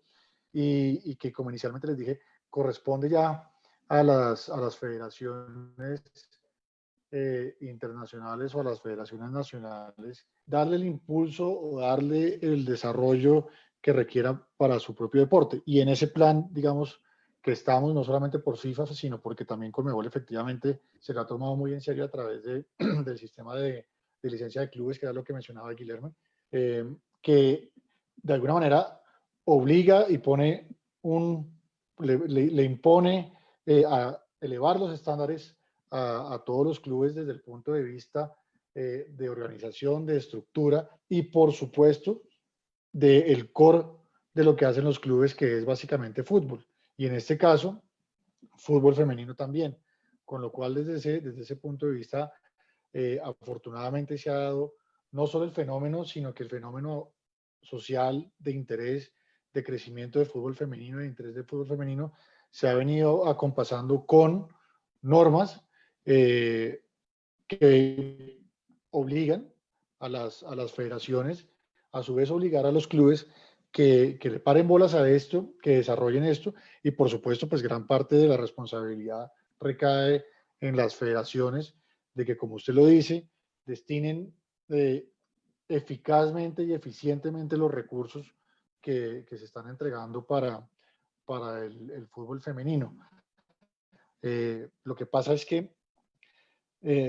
y que como inicialmente les dije corresponde ya a las federaciones internacionales o a las federaciones nacionales darle el impulso o darle el desarrollo que requiera para su propio deporte. Y en ese plan, digamos, que estamos no solamente por FIFA, sino porque también Conmebol efectivamente se lo ha tomado muy en serio a través del sistema de licencia de clubes, que era lo que mencionaba Guillermo, que de alguna manera obliga y pone le impone a elevar los estándares a todos los clubes desde el punto de vista de organización, de estructura y por supuesto del core de lo que hacen los clubes, que es básicamente fútbol. Y en este caso, fútbol femenino también. Con lo cual, desde ese punto de vista, afortunadamente se ha dado no solo el fenómeno, sino que el fenómeno social de interés, de crecimiento de fútbol femenino, de interés de fútbol femenino, se ha venido acompasando con normas que obligan a las federaciones, a su vez obligar a los clubes que le paren bolas a esto, que desarrollen esto, y por supuesto, pues gran parte de la responsabilidad recae en las federaciones, de que, como usted lo dice, destinen eficazmente y eficientemente los recursos que se están entregando para el fútbol femenino. Lo que pasa es que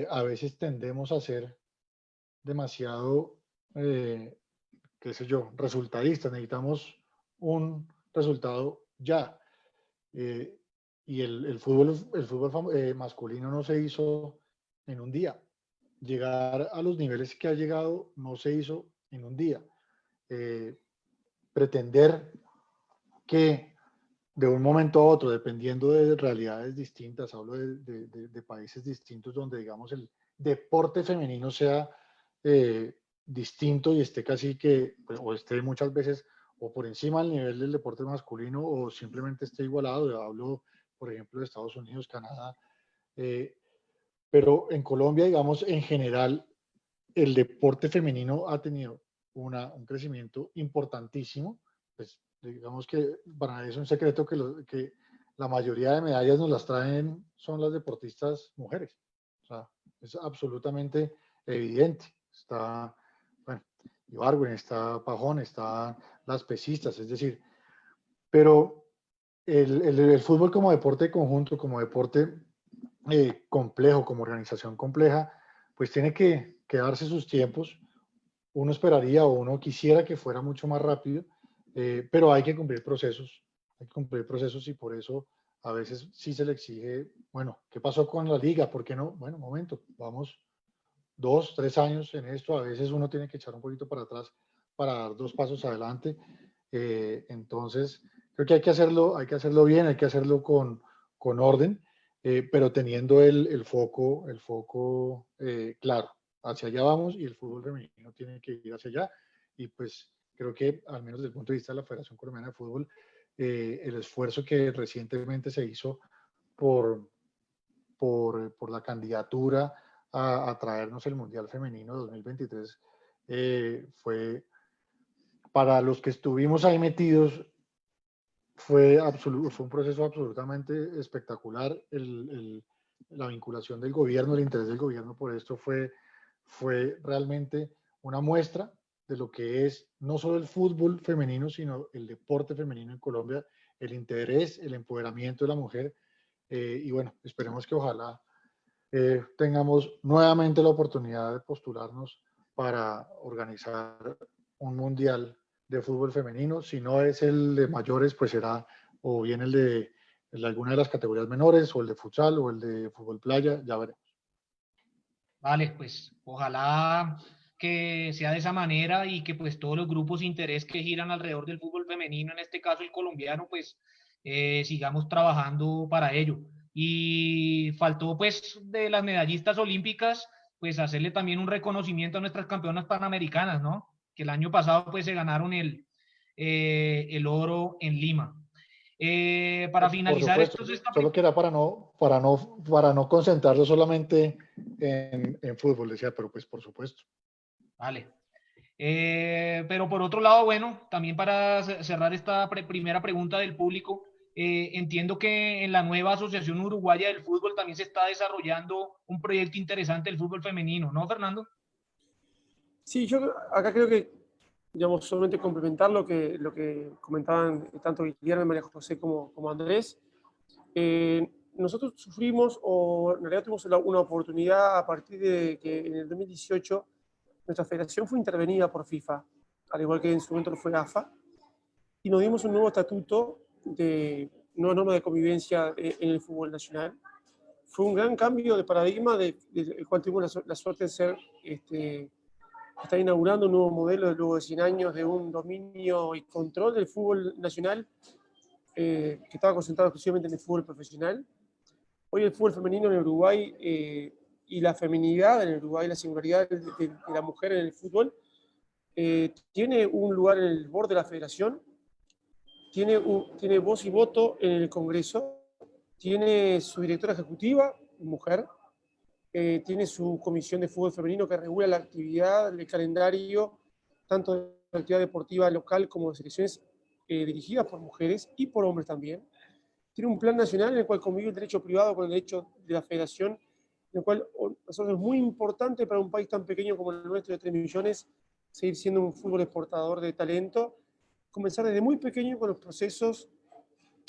a veces tendemos a ser demasiado, qué sé yo, resultadistas. Necesitamos un resultado ya. Y el fútbol masculino no se hizo en un día. Llegar a los niveles que ha llegado no se hizo en un día. Pretender que de un momento a otro, dependiendo de realidades distintas, hablo de países distintos donde, digamos, el deporte femenino sea distinto y esté casi que, pues, o esté muchas veces o por encima del nivel del deporte masculino o simplemente esté igualado. Hablo, por ejemplo, de Estados Unidos, Canadá, pero en Colombia, digamos, en general, el deporte femenino ha tenido un crecimiento importantísimo. Pues digamos que para nadie es un secreto que la mayoría de medallas nos las traen son las deportistas mujeres. O sea, es absolutamente evidente. Está, bueno, Ibargüen, está Pajón, están las pesistas, es decir, pero el fútbol como deporte conjunto, como deporte complejo, como organización compleja, pues tiene que darse sus tiempos. Uno esperaría o uno quisiera que fuera mucho más rápido, pero hay que cumplir procesos, y por eso a veces sí se le exige, bueno, ¿qué pasó con la liga? ¿Por qué no? Bueno, momento, vamos 2, 3 años en esto, a veces uno tiene que echar un poquito para atrás para dar 2 pasos adelante. Entonces, creo que hay que hacerlo bien, hay que hacerlo con orden, pero teniendo el foco claro. Hacia allá vamos y el fútbol femenino tiene que ir hacia allá. Y pues creo que, al menos desde el punto de vista de la Federación Colombiana de Fútbol, el esfuerzo que recientemente se hizo por la candidatura a traernos el Mundial Femenino 2023 fue, para los que estuvimos ahí metidos, fue un proceso absolutamente espectacular. La vinculación del gobierno, el interés del gobierno por esto fue realmente una muestra de lo que es no solo el fútbol femenino, sino el deporte femenino en Colombia, el interés, el empoderamiento de la mujer. Y bueno, esperemos que ojalá tengamos nuevamente la oportunidad de postularnos para organizar un mundial de fútbol femenino. Si no es el de mayores, pues será o bien el de alguna de las categorías menores, o el de futsal, o el de fútbol playa, ya veremos. Vale, pues ojalá que sea de esa manera y que pues todos los grupos de interés que giran alrededor del fútbol femenino, en este caso el colombiano, pues sigamos trabajando para ello. Y faltó pues de las medallistas olímpicas, pues hacerle también un reconocimiento a nuestras campeonas panamericanas, ¿no? Que el año pasado pues se ganaron el oro en Lima. Para finalizar, Por supuesto, solo que era para no concentrarlo solamente en fútbol, decía, pero pues por supuesto. Vale. Pero por otro lado, bueno, también para cerrar esta primera pregunta del público, entiendo que en la nueva Asociación Uruguaya del Fútbol también se está desarrollando un proyecto interesante del fútbol femenino, ¿no, Fernando? Sí, yo acá creo que, digamos, solamente complementar lo que comentaban tanto Guillermo, María José como Andrés. Nosotros sufrimos, o en realidad tuvimos una oportunidad a partir de que en el 2018 nuestra federación fue intervenida por FIFA, al igual que en su momento lo fue AFA, y nos dimos un nuevo estatuto de nueva norma de convivencia en el fútbol nacional. Fue un gran cambio de paradigma del cual tuvimos la suerte de ser, está inaugurando un nuevo modelo luego de 100 años de un dominio y control del fútbol nacional que estaba concentrado exclusivamente en el fútbol profesional. Hoy el fútbol femenino en Uruguay y la feminidad en Uruguay, la singularidad de la mujer en el fútbol, tiene un lugar en el board de la federación, tiene voz y voto en el Congreso, tiene su directora ejecutiva, mujer, tiene su comisión de fútbol femenino que regula la actividad, el calendario, tanto actividad deportiva local como selecciones dirigidas por mujeres y por hombres también. Tiene un plan nacional en el cual convive el derecho privado con el derecho de la federación, en el cual nosotros es muy importante para un país tan pequeño como el nuestro de 3 millones seguir siendo un fútbol exportador de talento, comenzar desde muy pequeño con los procesos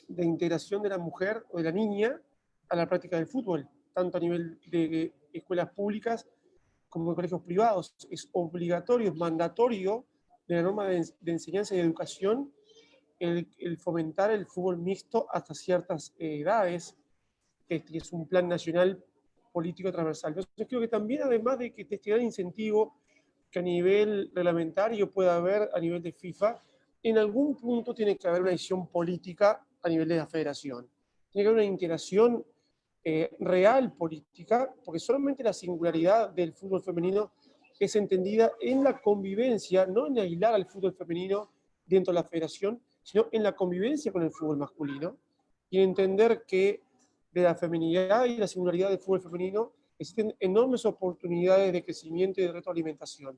de integración de la mujer o de la niña a la práctica del fútbol, tanto a nivel de escuelas públicas como de colegios privados. Es obligatorio, es mandatorio de la norma de enseñanza y educación el fomentar el fútbol mixto hasta ciertas edades. Es un plan nacional político transversal. Entonces creo que también, además de que este gran incentivo que a nivel reglamentario pueda haber a nivel de FIFA, en algún punto tiene que haber una decisión política a nivel de la federación. Tiene que haber una integración real política, porque solamente la singularidad del fútbol femenino es entendida en la convivencia, no en aislar al fútbol femenino dentro de la federación, sino en la convivencia con el fútbol masculino, y entender que de la feminidad y la singularidad del fútbol femenino existen enormes oportunidades de crecimiento y de retroalimentación.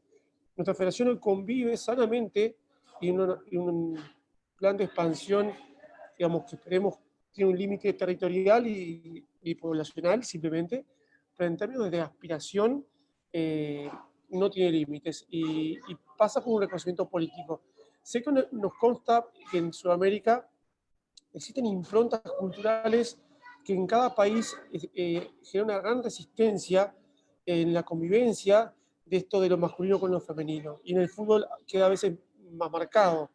Nuestra federación hoy convive sanamente y en un plan de expansión, digamos, que esperemos tiene un límite territorial y poblacional simplemente, pero en términos de aspiración no tiene límites y pasa por un reconocimiento político. Sé que nos consta que en Sudamérica existen improntas culturales que en cada país genera una gran resistencia en la convivencia de esto de lo masculino con lo femenino. Y en el fútbol queda a veces más marcado.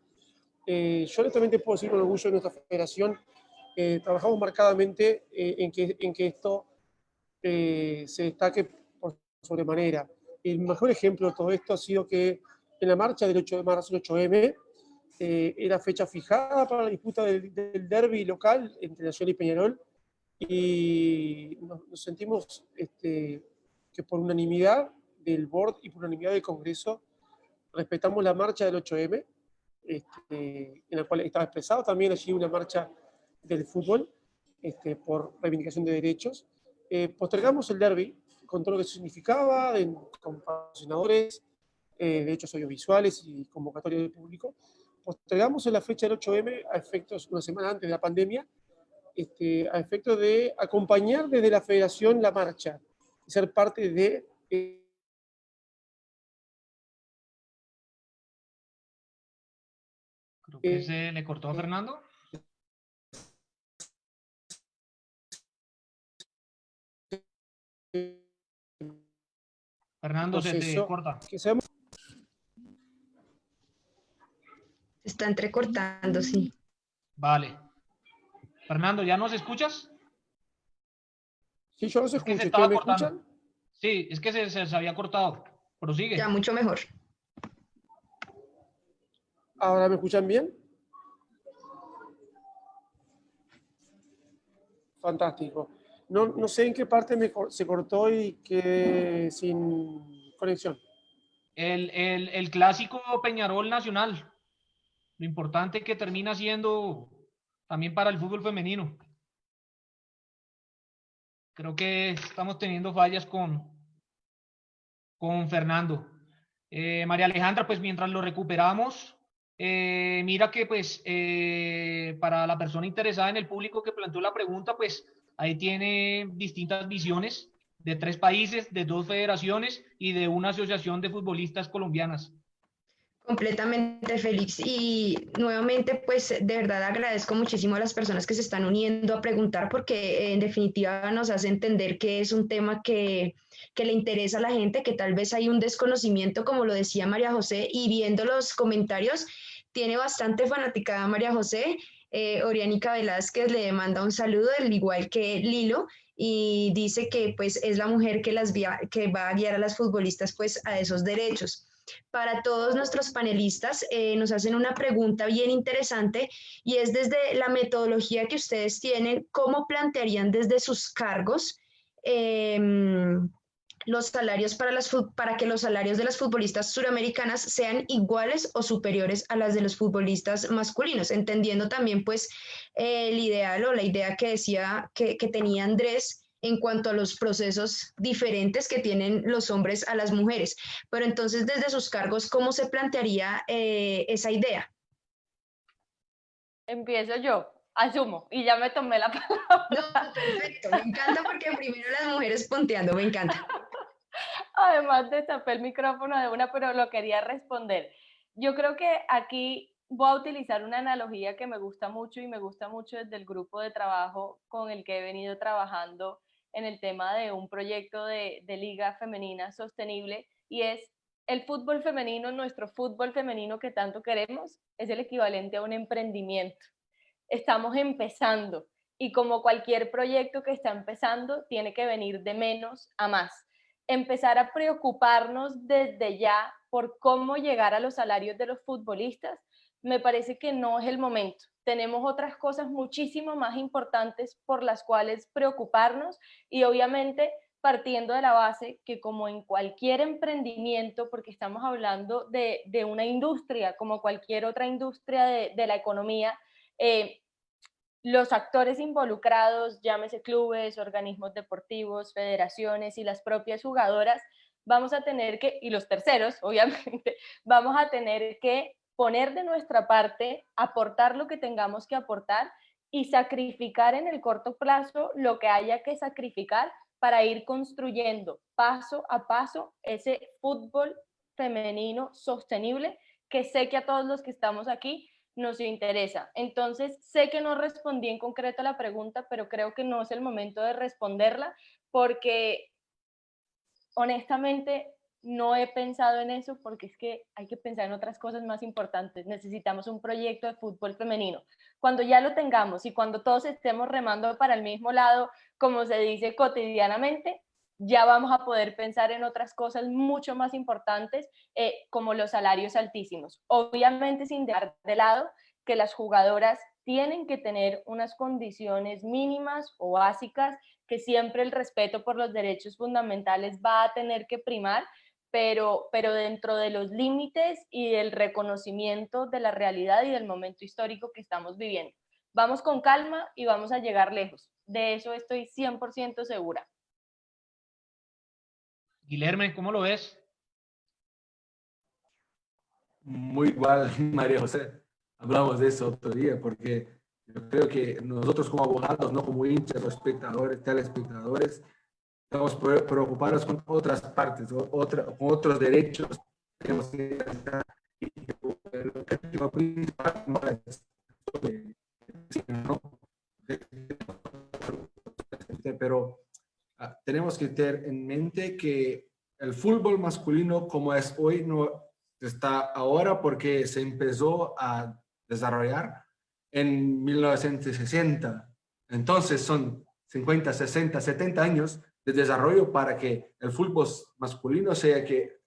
Yo honestamente puedo decir con orgullo de nuestra federación, trabajamos marcadamente en que esto se destaque por sobremanera. El mejor ejemplo de todo esto ha sido que en la marcha del 8 de marzo, el 8M, era fecha fijada para la disputa del derbi local entre Nacional y Peñarol, y nos sentimos que por unanimidad del board y por unanimidad del Congreso respetamos la marcha del 8M, en la cual estaba expresado también allí una marcha del fútbol por reivindicación de derechos. Postergamos el derbi con todo lo que significaba, con patrocinadores, derechos audiovisuales y convocatoria del público. Postergamos en la fecha del 8M a efectos, una semana antes de la pandemia, a efectos de acompañar desde la federación la marcha y ser parte de... Creo que se le cortó a Fernando. Fernando, se te corta. Se está entrecortando, sí. Vale. Fernando, ¿ya nos escuchas? Sí, yo los escucho. ¿Ustedes me escuchan? Sí, es que se había cortado. Prosigue. Ya, mucho mejor. ¿Ahora me escuchan bien? Fantástico. No sé en qué parte se cortó y quedé sin conexión. El clásico Peñarol Nacional. Lo importante que termina siendo también para el fútbol femenino. Creo que estamos teniendo fallas con Fernando. María Alejandra, pues mientras lo recuperamos, mira que pues para la persona interesada en el público que planteó la pregunta, pues ahí tiene distintas visiones de 3 países, de 2 federaciones y de una asociación de futbolistas colombianas. Completamente, Félix. Y nuevamente, pues de verdad agradezco muchísimo a las personas que se están uniendo a preguntar, porque en definitiva nos hace entender que es un tema que le interesa a la gente, que tal vez hay un desconocimiento, como lo decía María José, y viendo los comentarios, tiene bastante fanaticada María José. Oriánica Velázquez le manda un saludo, al igual que Lilo, y dice que pues es la mujer que va a guiar a las futbolistas pues a esos derechos. Para todos nuestros panelistas nos hacen una pregunta bien interesante, y es desde la metodología que ustedes tienen, ¿cómo plantearían desde sus cargos los salarios para que los salarios de las futbolistas suramericanas sean iguales o superiores a las de los futbolistas masculinos? Entendiendo también pues el ideal o la idea que decía que tenía Andrés, en cuanto a los procesos diferentes que tienen los hombres a las mujeres. Pero entonces, desde sus cargos, ¿cómo se plantearía esa idea? Empiezo yo, asumo, y ya me tomé la palabra. No, perfecto, me encanta porque primero las mujeres ponteando, me encanta. Además destapé el micrófono de una, pero lo quería responder. Yo creo que aquí voy a utilizar una analogía que me gusta mucho y me gusta mucho desde el grupo de trabajo con el que he venido trabajando en el tema de un proyecto de liga femenina sostenible, y es el fútbol femenino, nuestro fútbol femenino que tanto queremos, es el equivalente a un emprendimiento. Estamos empezando y como cualquier proyecto que está empezando, tiene que venir de menos a más. Empezar a preocuparnos desde ya por cómo llegar a los salarios de los futbolistas, me parece que no es el momento. Tenemos otras cosas muchísimo más importantes por las cuales preocuparnos, y obviamente partiendo de la base que, como en cualquier emprendimiento, porque estamos hablando de una industria como cualquier otra industria de la economía, los actores involucrados, llámese clubes, organismos deportivos, federaciones y las propias jugadoras, vamos a tener que, y los terceros, obviamente, vamos a tener que poner de nuestra parte, aportar lo que tengamos que aportar y sacrificar en el corto plazo lo que haya que sacrificar para ir construyendo paso a paso ese fútbol femenino sostenible que sé que a todos los que estamos aquí nos interesa. Entonces, sé que no respondí en concreto a la pregunta, pero creo que no es el momento de responderla porque honestamente no he pensado en eso, porque es que hay que pensar en otras cosas más importantes. Necesitamos un proyecto de fútbol femenino. Cuando ya lo tengamos y cuando todos estemos remando para el mismo lado, como se dice cotidianamente, ya vamos a poder pensar en otras cosas mucho más importantes, como los salarios altísimos. Obviamente sin dejar de lado que las jugadoras tienen que tener unas condiciones mínimas o básicas, que siempre el respeto por los derechos fundamentales va a tener que primar, pero dentro de los límites y del reconocimiento de la realidad y del momento histórico que estamos viviendo. Vamos con calma y vamos a llegar lejos. De eso estoy 100% segura. Guilherme, ¿cómo lo ves? Muy igual, María José. Hablamos de eso otro día, porque yo creo que nosotros como abogados, no como hinchas o espectadores, telespectadores, estamos preocupados con otras partes, con otros derechos. Pero tenemos que tener en mente que el fútbol masculino como es hoy no está ahora porque se empezó a desarrollar en 1960. Entonces son 50, 60, 70 años de desarrollo para que el fútbol masculino sea que,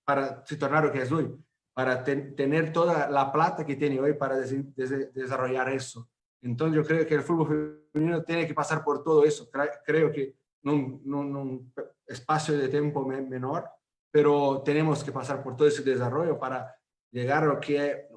para se tornar lo que es hoy, para tener toda la plata que tiene hoy para desarrollar eso. Entonces yo creo que el fútbol femenino tiene que pasar por todo eso. Creo que no un espacio de tiempo menor, pero tenemos que pasar por todo ese desarrollo para llegar a lo que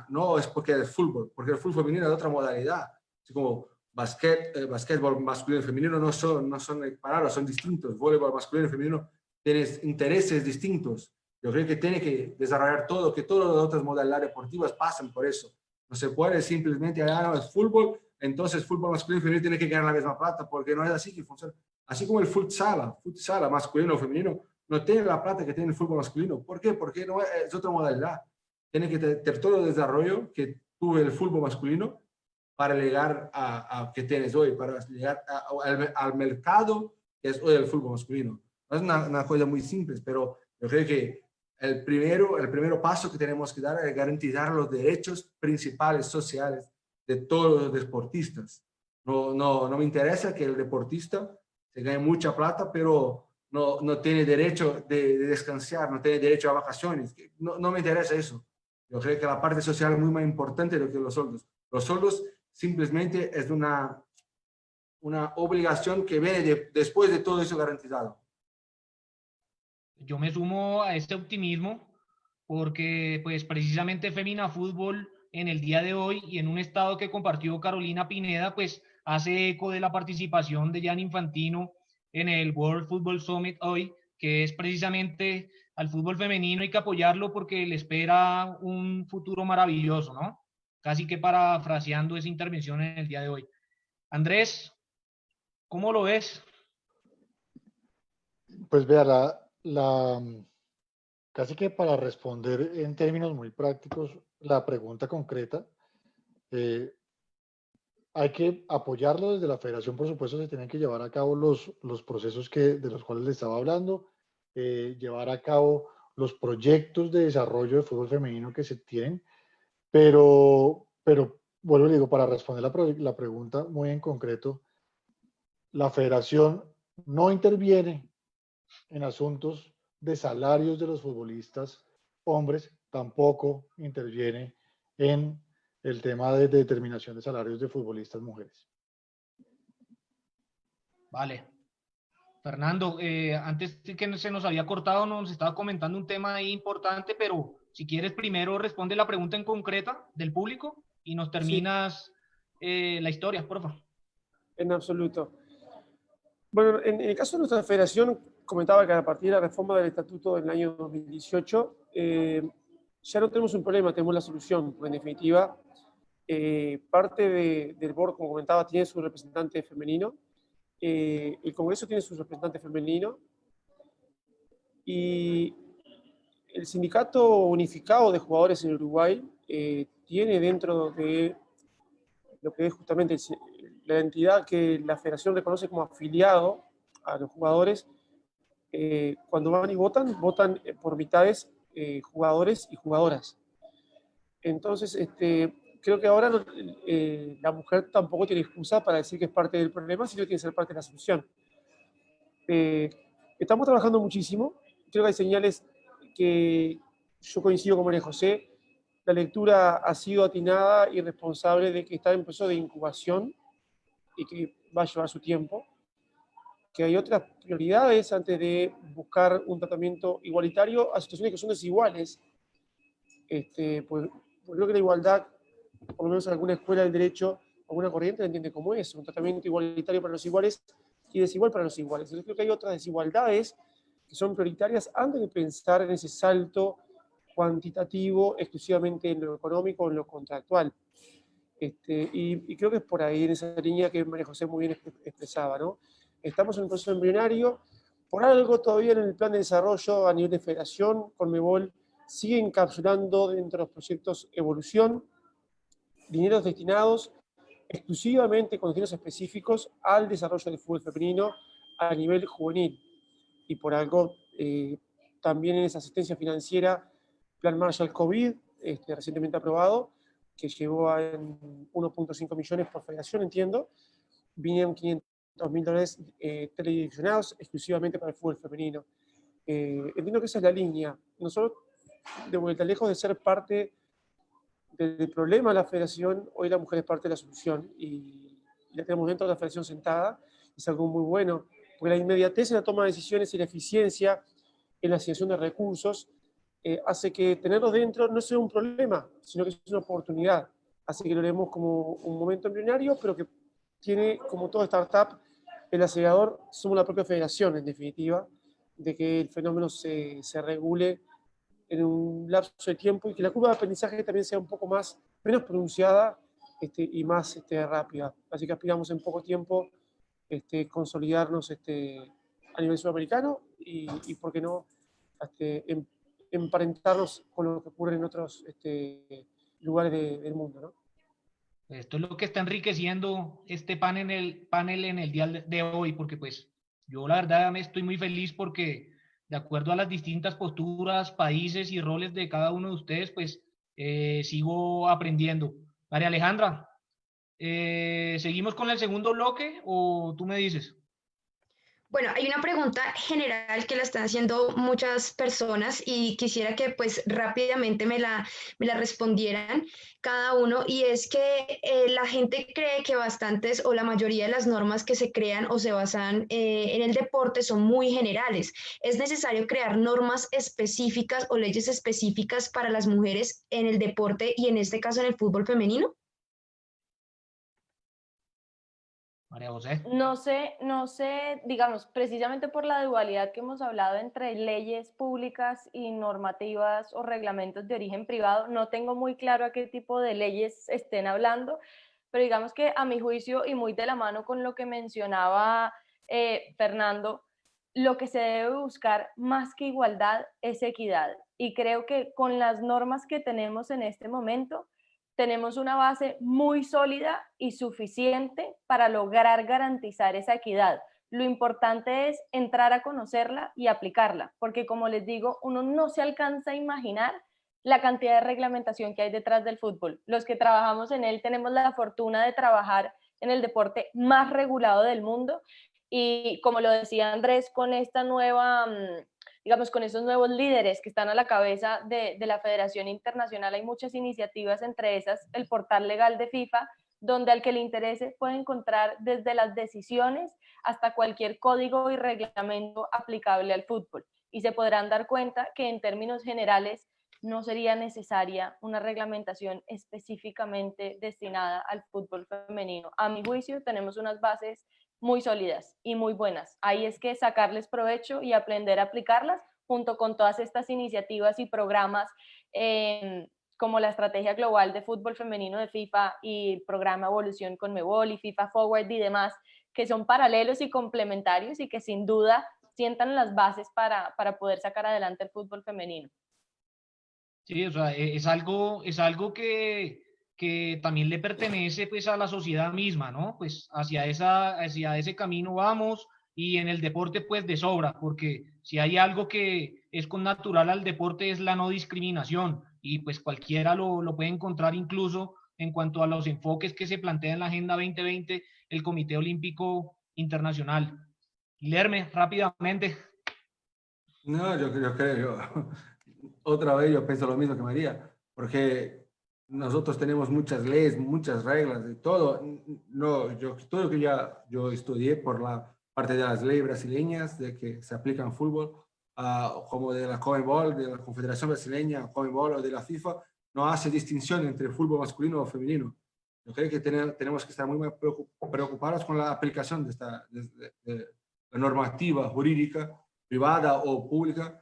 no es porque el fútbol femenino es otra modalidad, así como básquetbol masculino y femenino no son equiparados, son distintos. Voleibol masculino y femenino tienen intereses distintos. Yo creo que tiene que desarrollar todo, que todas las otras modalidades deportivas pasen por eso. No se puede simplemente, no, es fútbol, entonces fútbol masculino y femenino tiene que ganar la misma plata, porque no es así que funciona. Así como el futsal masculino o femenino, no tiene la plata que tiene el fútbol masculino. ¿Por qué? Porque no es otra modalidad. Tiene que tener todo el desarrollo que tuvo el fútbol masculino para llegar a que tienes hoy, para llegar al mercado que es hoy el fútbol masculino. No es una cosa muy simple, pero yo creo que el primero paso que tenemos que dar es garantizar los derechos principales sociales de todos los deportistas. No me interesa que el deportista se gane mucha plata, pero no tiene derecho de descansar, no tiene derecho a vacaciones. No me interesa eso. Yo creo que la parte social es muy más importante de lo que los sueldos. Los sueldos simplemente es una obligación que viene después de todo eso garantizado. Yo me sumo a este optimismo porque pues precisamente Femina Fútbol en el día de hoy y en un estado que compartió Carolina Pineda, pues hace eco de la participación de Gianni Infantino en el World Football Summit hoy, que es precisamente al fútbol femenino hay que apoyarlo porque le espera un futuro maravilloso, ¿no? Casi que parafraseando esa intervención en el día de hoy. Andrés, ¿cómo lo ves? Pues vea, casi que para responder en términos muy prácticos la pregunta concreta, hay que apoyarlo desde la federación, por supuesto, se tienen que llevar a cabo los procesos de los cuales le estaba hablando, llevar a cabo los proyectos de desarrollo de fútbol femenino que se tienen, pero vuelvo y digo, para responder la pregunta muy en concreto, la federación no interviene en asuntos de salarios de los futbolistas hombres, tampoco interviene en el tema de determinación de salarios de futbolistas mujeres. Vale. Fernando, antes de que se nos había cortado, nos estaba comentando un tema ahí importante, pero si quieres primero responde la pregunta en concreta del público y nos terminas la historia, por favor. En absoluto. Bueno, en el caso de nuestra federación, comentaba que a partir de la reforma del estatuto del año 2018, ya no tenemos un problema, tenemos la solución, porque en definitiva, parte del board, como comentaba, tiene su representante femenino, el Congreso tiene su representante femenino, y el Sindicato Unificado de Jugadores en Uruguay tiene dentro de lo que es justamente la entidad que la federación reconoce como afiliado a los jugadores, cuando van y votan por mitades jugadores y jugadoras. Entonces, creo que ahora la mujer tampoco tiene excusa para decir que es parte del problema, sino que tiene que ser parte de la solución. Estamos trabajando muchísimo, creo que hay señales que yo coincido con María José, la lectura ha sido atinada y responsable de que está en proceso de incubación y que va a llevar su tiempo, que hay otras prioridades antes de buscar un tratamiento igualitario a situaciones que son desiguales. Pues creo que la igualdad, por lo menos en alguna escuela del derecho, alguna corriente la entiende como eso, un tratamiento igualitario para los iguales y desigual para los iguales. Entonces creo que hay otras desigualdades que son prioritarias antes de pensar en ese salto cuantitativo exclusivamente en lo económico o en lo contractual. Y creo que es por ahí, en esa línea que María José muy bien expresaba, ¿no? Estamos en un proceso embrionario, por algo todavía en el plan de desarrollo a nivel de federación, Conmebol sigue encapsulando dentro de los proyectos Evolución, dineros destinados exclusivamente con destinos específicos al desarrollo del fútbol femenino a nivel juvenil. Y por algo también en esa asistencia financiera, Plan Marshall COVID, recientemente aprobado, que llegó a 1.5 millones por federación, entiendo, vinieron $500.000 teledireccionados exclusivamente para el fútbol femenino. Entiendo que esa es la línea. Nosotros, de vuelta, lejos de ser parte del problema de la federación, hoy la mujer es parte de la solución y la tenemos dentro de la federación sentada, es algo muy bueno, porque la inmediatez en la toma de decisiones y la eficiencia en la asignación de recursos hace que tenerlos dentro no sea un problema, sino que es una oportunidad. Así que lo vemos como un momento embrionario, pero que tiene, como toda startup, el acelerador somos la propia federación, en definitiva, de que el fenómeno se regule en un lapso de tiempo y que la curva de aprendizaje también sea un poco menos pronunciada y más rápida. Así que aspiramos en poco tiempo consolidarnos a nivel sudamericano y ¿por qué no?, emparentarnos con lo que ocurre en otros lugares del mundo, ¿no? Esto es lo que está enriqueciendo este panel en el día de hoy, porque pues yo la verdad me estoy muy feliz porque de acuerdo a las distintas posturas, países y roles de cada uno de ustedes, pues sigo aprendiendo. María Alejandra, ¿seguimos con el segundo bloque o tú me dices? Bueno, hay una pregunta general que la están haciendo muchas personas y quisiera que pues rápidamente me la respondieran cada uno, y es que la gente cree que bastantes o la mayoría de las normas que se crean o se basan en el deporte son muy generales. ¿Es necesario crear normas específicas o leyes específicas para las mujeres en el deporte y en este caso en el fútbol femenino? María José. No sé, digamos, precisamente por la dualidad que hemos hablado entre leyes públicas y normativas o reglamentos de origen privado, no tengo muy claro a qué tipo de leyes estén hablando, pero digamos que a mi juicio y muy de la mano con lo que mencionaba Fernando, lo que se debe buscar más que igualdad es equidad. Y creo que con las normas que tenemos en este momento, tenemos una base muy sólida y suficiente para lograr garantizar esa equidad. Lo importante es entrar a conocerla y aplicarla, porque como les digo, uno no se alcanza a imaginar la cantidad de reglamentación que hay detrás del fútbol. Los que trabajamos en él tenemos la fortuna de trabajar en el deporte más regulado del mundo y como lo decía Andrés, con esta nueva digamos, con esos nuevos líderes que están a la cabeza de la Federación Internacional, hay muchas iniciativas, entre esas el portal legal de FIFA, donde al que le interese puede encontrar desde las decisiones hasta cualquier código y reglamento aplicable al fútbol. Y se podrán dar cuenta que en términos generales no sería necesaria una reglamentación específicamente destinada al fútbol femenino. A mi juicio, tenemos unas bases muy sólidas y muy buenas. Ahí es que sacarles provecho y aprender a aplicarlas junto con todas estas iniciativas y programas como la Estrategia Global de Fútbol Femenino de FIFA y el programa Evolución Conmebol y FIFA Forward y demás, que son paralelos y complementarios y que sin duda sientan las bases para poder sacar adelante el fútbol femenino. Sí, o sea, es algo que también le pertenece pues a la sociedad misma, ¿no? Pues hacia ese camino vamos y en el deporte pues de sobra, porque si hay algo que es con natural al deporte es la no discriminación y pues cualquiera lo puede encontrar incluso en cuanto a los enfoques que se plantea en la Agenda 2020 el Comité Olímpico Internacional. Guilherme, rápidamente. No, yo creo, otra vez yo pienso lo mismo que María, porque nosotros tenemos muchas leyes, muchas reglas de todo. No, todo lo que yo estudié por la parte de las leyes brasileñas, de que se aplican al fútbol, como de la CONMEBOL, de la Confederación Brasileña, CONMEBOL o de la FIFA, no hace distinción entre fútbol masculino o femenino. Yo creo que tenemos que estar muy preocupados con la aplicación de la normativa jurídica privada o pública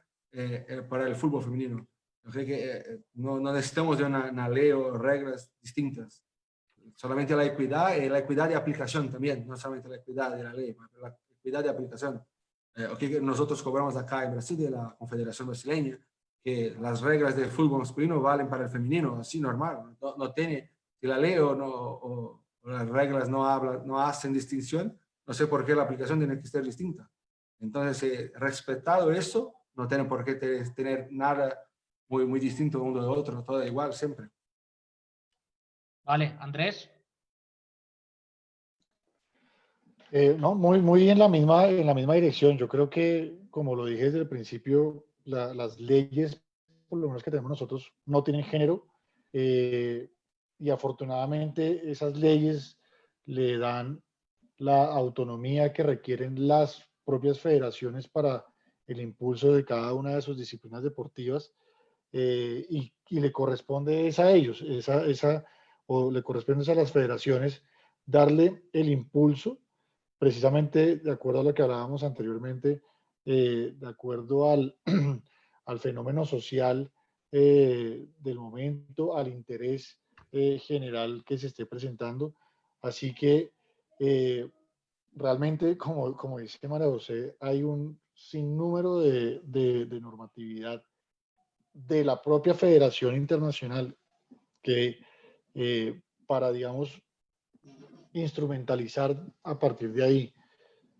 para el fútbol femenino. Yo creo que no necesitamos de una ley o reglas distintas. Solamente la equidad de aplicación también, no solamente la equidad de la ley, pero la equidad de aplicación. Que nosotros cobramos acá en Brasil de la Confederación Brasileña, que las reglas del fútbol masculino valen para el femenino, así normal. No tiene, si la ley o las reglas no hacen distinción, no sé por qué la aplicación tiene que ser distinta. Entonces, respetado eso, no tiene por qué tener nada muy distinto uno de otro, todo igual siempre. Vale, Andrés. No, muy en la misma dirección. Yo creo que, como lo dije desde el principio, las leyes, por lo menos que tenemos nosotros, no tienen género. Y afortunadamente esas leyes le dan la autonomía que requieren las propias federaciones para el impulso de cada una de sus disciplinas deportivas. Y le corresponde a ellos, o le corresponde a las federaciones darle el impulso, precisamente de acuerdo a lo que hablábamos anteriormente, de acuerdo al fenómeno social del momento, al interés general que se esté presentando. Así que realmente, como dice María José, hay un sinnúmero de normatividad de la propia Federación Internacional que para, digamos, instrumentalizar a partir de ahí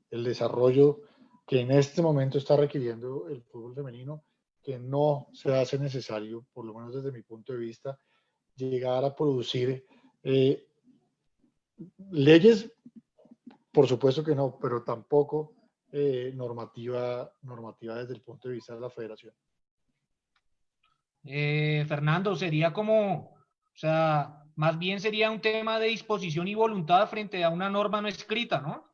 el desarrollo que en este momento está requiriendo el fútbol femenino, que no se hace necesario, por lo menos desde mi punto de vista, llegar a producir leyes, por supuesto que no, pero tampoco normativa desde el punto de vista de la federación. Fernando, sería como, o sea, más bien sería un tema de disposición y voluntad frente a una norma no escrita, ¿no?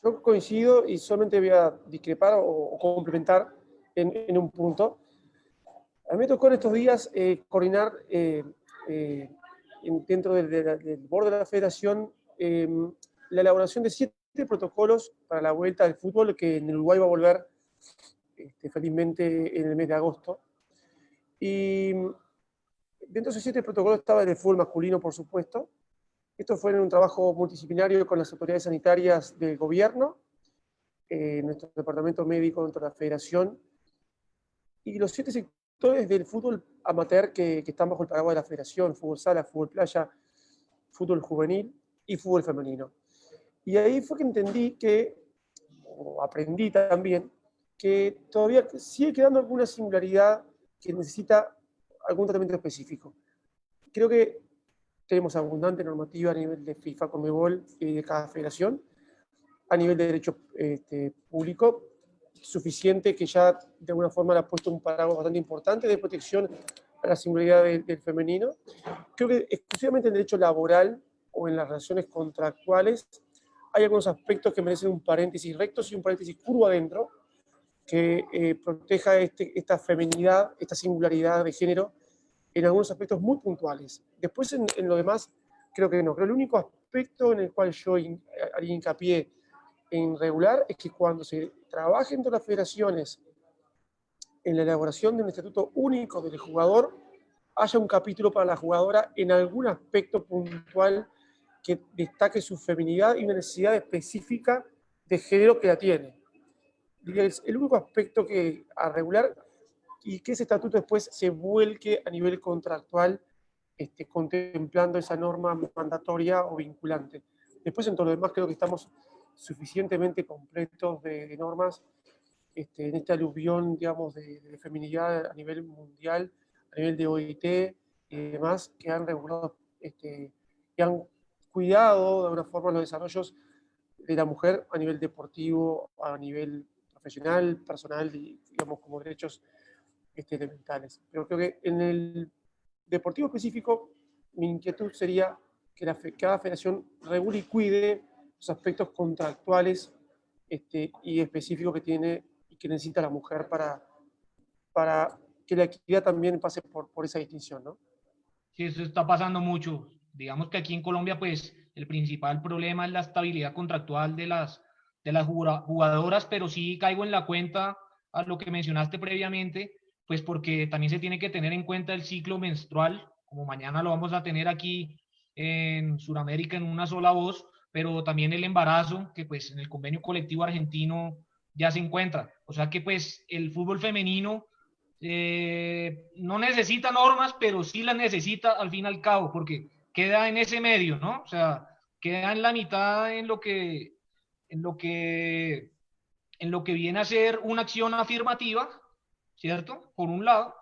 Yo coincido y solamente voy a discrepar o complementar en un punto. A mí me tocó en estos días coordinar dentro del borde de la federación la elaboración de 7 protocolos para la vuelta al fútbol, que en Uruguay va a volver felizmente en el mes de agosto. Y dentro de esos 7 protocolos estaba el fútbol masculino, por supuesto. Esto fue en un trabajo multidisciplinario con las autoridades sanitarias del gobierno, nuestro departamento médico dentro de la federación, y los 7 sectores del fútbol amateur que están bajo el paraguas de la federación: fútbol sala, fútbol playa, fútbol juvenil y fútbol femenino. Y ahí fue que entendí o aprendí también, que todavía sigue quedando alguna singularidad que necesita algún tratamiento específico. Creo que tenemos abundante normativa a nivel de FIFA, Conmebol y de cada federación, a nivel de derecho público, suficiente, que ya de alguna forma le ha puesto un paraguas bastante importante de protección a la singularidad del femenino. Creo que exclusivamente en derecho laboral o en las relaciones contractuales hay algunos aspectos que merecen un paréntesis recto y un paréntesis curvo adentro, que proteja esta feminidad, esta singularidad de género en algunos aspectos muy puntuales. Después, en lo demás, creo que no. Creo que el único aspecto en el cual yo haría hincapié en regular es que cuando se trabaje entre las federaciones en la elaboración de un estatuto único del jugador, haya un capítulo para la jugadora en algún aspecto puntual que destaque su feminidad y una necesidad específica de género que la tiene. Es el único aspecto que a regular, y que ese estatuto después se vuelque a nivel contractual, contemplando esa norma mandatoria o vinculante. Después, en todo lo demás, creo que estamos suficientemente completos de normas en este aluvión, digamos, de feminidad a nivel mundial, a nivel de OIT y demás, que han regulado, que han cuidado de alguna forma los desarrollos de la mujer a nivel deportivo, a nivel profesional, personal, digamos, como derechos elementales. Pero creo que en el deportivo específico, mi inquietud sería que cada federación regule y cuide los aspectos contractuales y específicos que tiene y que necesita la mujer para que la equidad también pase por esa distinción, ¿no? Sí, eso está pasando mucho. Digamos que aquí en Colombia, pues, el principal problema es la estabilidad contractual de las jugadoras, pero sí caigo en la cuenta a lo que mencionaste previamente, pues porque también se tiene que tener en cuenta el ciclo menstrual, como mañana lo vamos a tener aquí en Sudamérica en una sola voz, pero también el embarazo, que pues en el convenio colectivo argentino ya se encuentra. O sea que pues el fútbol femenino no necesita normas, pero sí las necesita al fin y al cabo, porque queda en ese medio, ¿no? O sea, queda en la mitad en lo que, en lo que viene a ser una acción afirmativa, ¿cierto? Por un lado,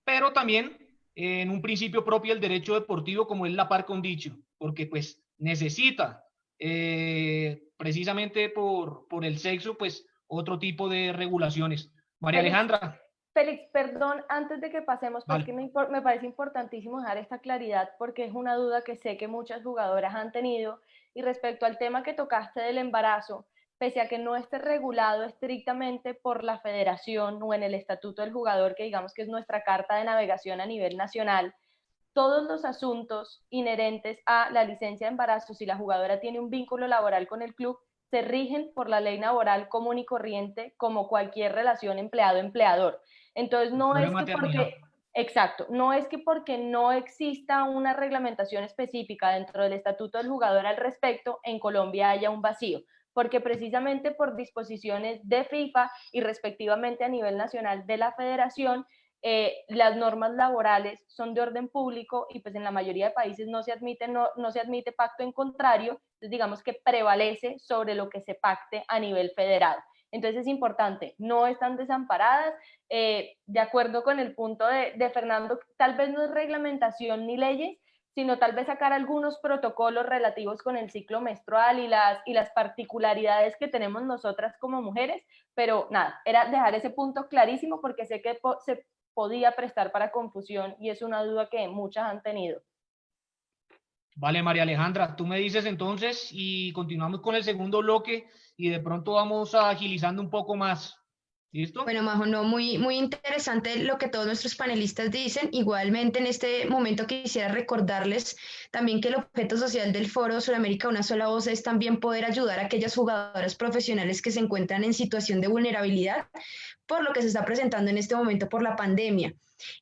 pero también en un principio propio del derecho deportivo como es la par condicio, porque pues necesita precisamente por el sexo, pues otro tipo de regulaciones. María Alejandra. Félix, perdón, antes de que pasemos, pues que me parece importantísimo dejar esta claridad porque es una duda que sé que muchas jugadoras han tenido, y respecto al tema que tocaste del embarazo, pese a que no esté regulado estrictamente por la federación o en el estatuto del jugador, que digamos que es nuestra carta de navegación a nivel nacional, todos los asuntos inherentes a la licencia de embarazo, si la jugadora tiene un vínculo laboral con el club, se rigen por la ley laboral común y corriente como cualquier relación empleado-empleador. Entonces no es que porque, exacto, no es que porque no exista una reglamentación específica dentro del estatuto del jugador al respecto, en Colombia haya un vacío, porque precisamente por disposiciones de FIFA y respectivamente a nivel nacional de la federación, las normas laborales son de orden público y pues en la mayoría de países no se admite pacto en contrario, entonces digamos que prevalece sobre lo que se pacte a nivel federal. Entonces es importante, no están desamparadas, de acuerdo con el punto de Fernando, tal vez no es reglamentación ni leyes, sino tal vez sacar algunos protocolos relativos con el ciclo menstrual y las particularidades que tenemos nosotras como mujeres, pero nada, era dejar ese punto clarísimo porque sé que se podía prestar para confusión y es una duda que muchas han tenido. Vale, María Alejandra, tú me dices entonces y continuamos con el segundo bloque y de pronto vamos agilizando un poco más. ¿Listo? Bueno, Majo, no, muy interesante lo que todos nuestros panelistas dicen. Igualmente, en este momento quisiera recordarles también que el objeto social del Foro Suramérica Una Sola Voz es también poder ayudar a aquellas jugadoras profesionales que se encuentran en situación de vulnerabilidad por lo que se está presentando en este momento por la pandemia.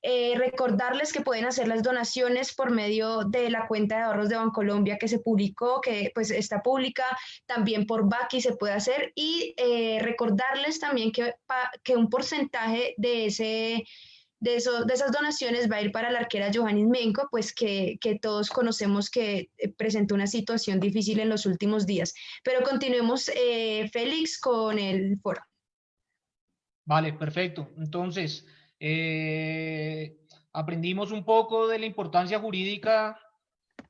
Recordarles que pueden hacer las donaciones por medio de la cuenta de ahorros de Bancolombia que se publicó, que pues está pública, también por Baki se puede hacer y recordarles también que un porcentaje de esas donaciones va a ir para la arquera Johannes Menko, pues que todos conocemos que presentó una situación difícil en los últimos días. Pero continuemos, Félix, con el foro. Vale, perfecto. Entonces, aprendimos un poco de la importancia jurídica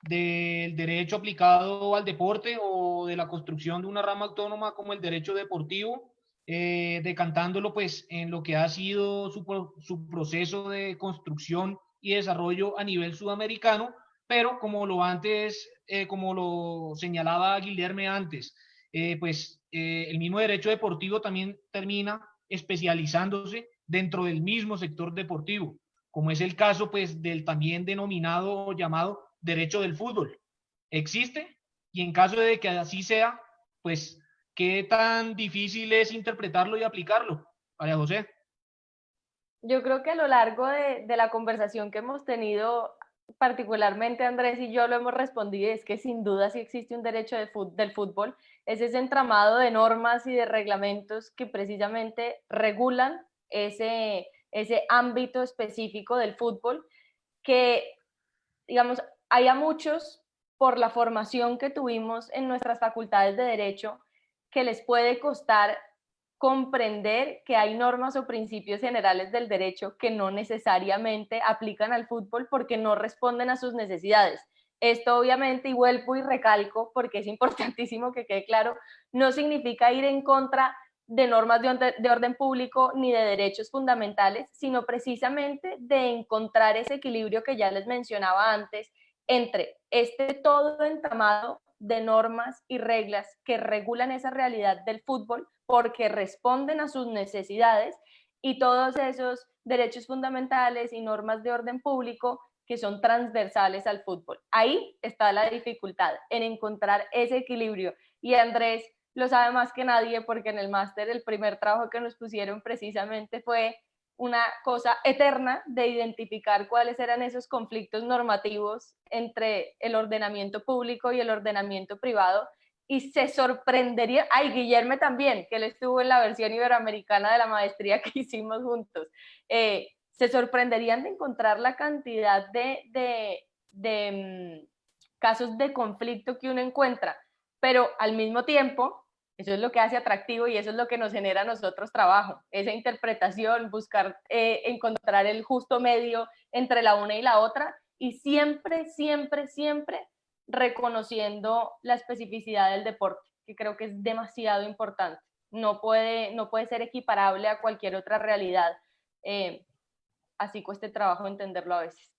del derecho aplicado al deporte o de la construcción de una rama autónoma como el derecho deportivo, decantándolo pues en lo que ha sido su proceso de construcción y desarrollo a nivel sudamericano, pero como lo señalaba Guilherme antes, el mismo derecho deportivo también termina especializándose dentro del mismo sector deportivo, como es el caso pues del también denominado o llamado derecho del fútbol. Existe y en caso de que así sea, pues qué tan difícil es interpretarlo y aplicarlo, María José. Yo creo que a lo largo de la conversación que hemos tenido, particularmente Andrés y yo lo hemos respondido, es que sin duda sí existe un derecho del fútbol, es ese entramado de normas y de reglamentos que precisamente regulan ese ámbito específico del fútbol, que, digamos, hay a muchos, por la formación que tuvimos en nuestras facultades de derecho, que les puede costar comprender que hay normas o principios generales del derecho que no necesariamente aplican al fútbol porque no responden a sus necesidades. Esto obviamente, y vuelvo y recalco porque es importantísimo que quede claro, no significa ir en contra de normas de orden público ni de derechos fundamentales, sino precisamente de encontrar ese equilibrio que ya les mencionaba antes entre este todo entramado de normas y reglas que regulan esa realidad del fútbol porque responden a sus necesidades y todos esos derechos fundamentales y normas de orden público que son transversales al fútbol. Ahí está la dificultad, en encontrar ese equilibrio. Y Andrés lo sabe más que nadie porque en el máster el primer trabajo que nos pusieron precisamente fue una cosa eterna de identificar cuáles eran esos conflictos normativos entre el ordenamiento público y el ordenamiento privado. Y se sorprendería, ay, Guillermo también, que él estuvo en la versión iberoamericana de la maestría que hicimos juntos, se sorprenderían de encontrar la cantidad de casos de conflicto que uno encuentra, pero al mismo tiempo, eso es lo que hace atractivo y eso es lo que nos genera a nosotros trabajo, esa interpretación, buscar encontrar el justo medio entre la una y la otra, y siempre, siempre, siempre reconociendo la especificidad del deporte, que creo que es demasiado importante. No puede ser equiparable a cualquier otra realidad. Así cuesta trabajo entenderlo a veces.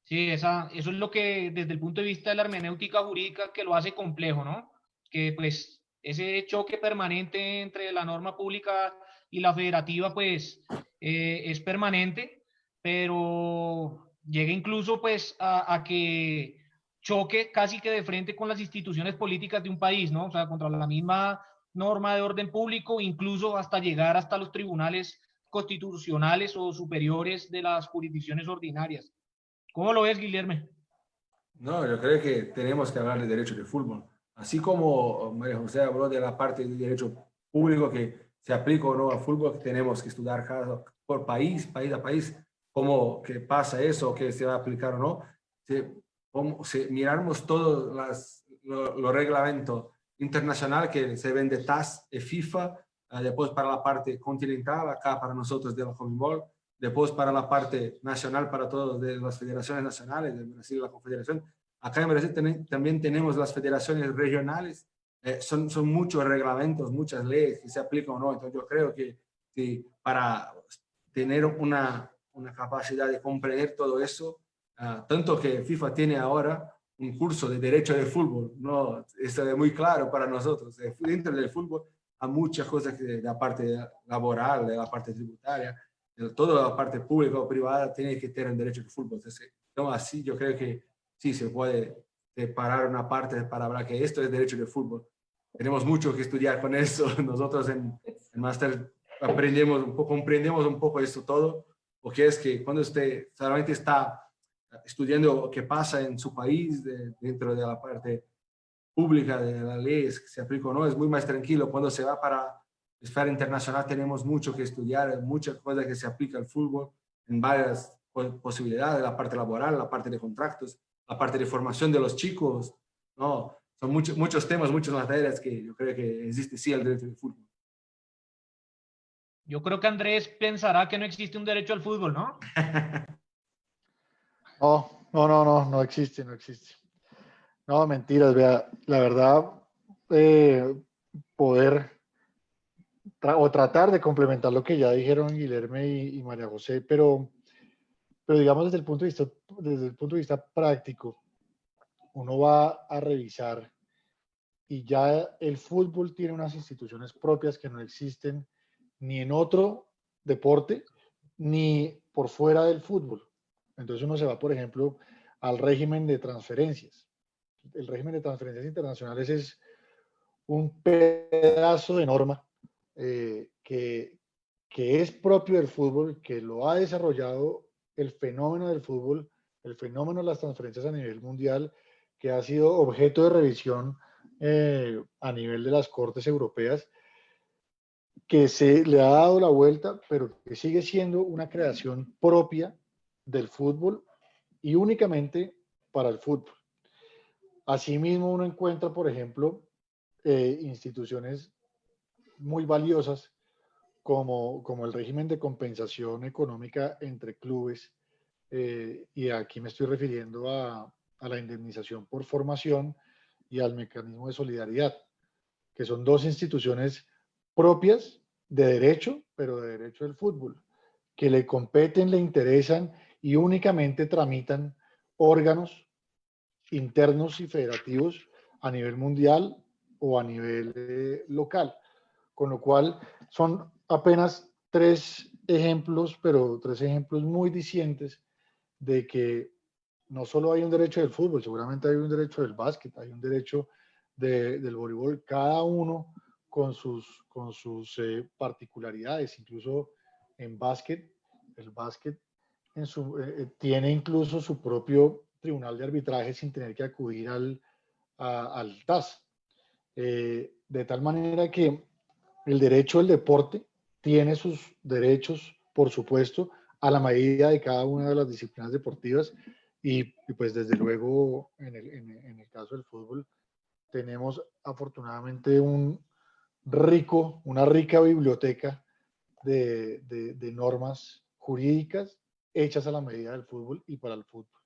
Sí, eso es lo que desde el punto de vista de la hermenéutica jurídica que lo hace complejo, ¿no? Que pues ese choque permanente entre la norma pública y la federativa pues es permanente, pero llega incluso pues a que choque casi que de frente con las instituciones políticas de un país, ¿no? O sea, contra la misma norma de orden público, incluso hasta llegar hasta los tribunales constitucionales o superiores de las jurisdicciones ordinarias. ¿Cómo lo ves, Guilherme? No, yo creo que tenemos que hablar de derecho de fútbol. Así como María José habló de la parte del derecho público que se aplica o no al fútbol, que estudiar cada, por país a país, cómo que pasa eso, que se va a aplicar o no. Si miramos todos los reglamentos internacionales que se ven de TAS y FIFA, después para la parte continental, acá para nosotros de la Conmebol, después para la parte nacional, para todos de las federaciones nacionales, de Brasil, la Confederación. Acá en Brasil también tenemos las federaciones regionales, son muchos reglamentos, muchas leyes que se aplican o no. Entonces yo creo que para tener una capacidad de comprender todo eso, tanto que FIFA tiene ahora un curso de derecho de fútbol, ¿no? Eso es muy claro para nosotros. Dentro del fútbol a muchas cosas de la parte laboral, de la parte tributaria, de toda la parte pública o privada tiene que tener derecho al fútbol. Entonces, no, así yo creo que sí se puede separar una parte para hablar que esto es derecho del fútbol. Tenemos mucho que estudiar con eso. Nosotros en máster comprendemos un poco esto todo, porque es que cuando usted solamente está estudiando lo que pasa en su país, dentro de la parte pública de las leyes que se aplican, ¿no? Es muy más tranquilo. Cuando se va para la esfera internacional tenemos mucho que estudiar, muchas cosas que se aplica al fútbol en varias posibilidades, la parte laboral, la parte de contratos, la parte de formación de los chicos, ¿no? Son muchos temas, muchas materias que yo creo que existe sí el derecho del fútbol. Yo creo que Andrés pensará que no existe un derecho al fútbol, ¿no? No existe, no existe. No, mentiras, vea, la verdad, poder o tratar de complementar lo que ya dijeron Guilherme y María José, pero digamos desde el punto de vista práctico, uno va a revisar y ya el fútbol tiene unas instituciones propias que no existen ni en otro deporte, ni por fuera del fútbol. Entonces uno se va, por ejemplo, al régimen de transferencias. El régimen de transferencias internacionales es un pedazo de norma que es propio del fútbol, que lo ha desarrollado el fenómeno del fútbol, el fenómeno de las transferencias a nivel mundial, que ha sido objeto de revisión a nivel de las Cortes Europeas, que se le ha dado la vuelta, pero que sigue siendo una creación propia del fútbol y únicamente para el fútbol. Asimismo, uno encuentra, por ejemplo, instituciones muy valiosas como el régimen de compensación económica entre clubes, y aquí me estoy refiriendo a la indemnización por formación y al mecanismo de solidaridad, que son dos instituciones propias de derecho, pero de derecho del fútbol, que le competen, le interesan y únicamente tramitan órganos internos y federativos a nivel mundial o a nivel local. Con lo cual son apenas tres ejemplos, pero tres ejemplos muy discientes de que no solo hay un derecho del fútbol, seguramente hay un derecho del básquet, hay un derecho del voleibol, cada uno con sus particularidades. Incluso en básquet, el básquet tiene incluso su propio tribunal de arbitraje sin tener que acudir al TAS. De tal manera que el derecho del deporte tiene sus derechos, por supuesto, a la medida de cada una de las disciplinas deportivas y pues desde luego en el caso del fútbol tenemos afortunadamente una rica biblioteca de normas jurídicas hechas a la medida del fútbol y para el fútbol.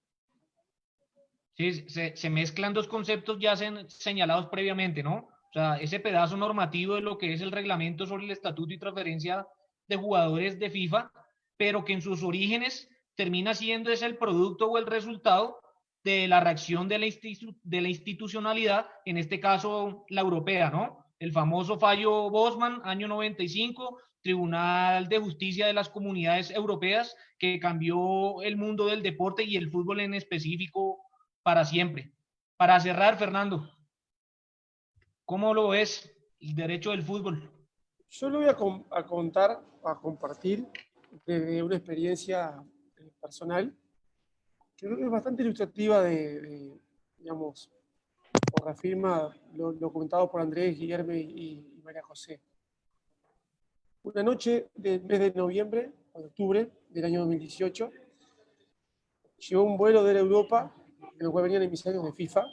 Sí, se mezclan dos conceptos ya señalados previamente, ¿no? O sea, ese pedazo normativo de lo que es el reglamento sobre el estatuto y transferencia de jugadores de FIFA, pero que en sus orígenes termina siendo ese el producto o el resultado de la reacción de la institucionalidad, en este caso la europea, ¿no? El famoso fallo Bosman, año 95, Tribunal de Justicia de las Comunidades Europeas, que cambió el mundo del deporte y el fútbol en específico para siempre. Para cerrar, Fernando, ¿cómo lo ves el derecho del fútbol? Yo lo voy a contar, a compartir desde una experiencia personal que creo que es bastante ilustrativa digamos, o reafirma lo comentado por Andrés, Guillermo y María José. Una noche del mes de noviembre, o de octubre del año 2018, llegó un vuelo de Europa, en el cual venían emisarios de FIFA,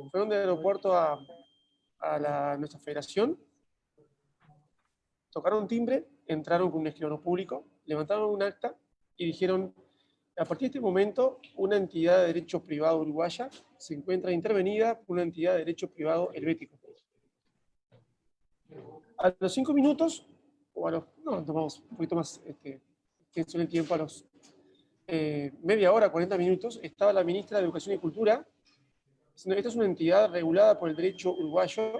fueron del aeropuerto a nuestra federación, tocaron timbre, entraron con un escribano público, levantaron un acta y dijeron: a partir de este momento, una entidad de derecho privado uruguaya se encuentra intervenida por una entidad de derecho privado helvético. A los 5 minutos, o a los, no, tomamos un poquito más, que son el tiempo, a los media hora, 40 minutos, estaba la ministra de Educación y Cultura diciendo: esta es una entidad regulada por el derecho uruguayo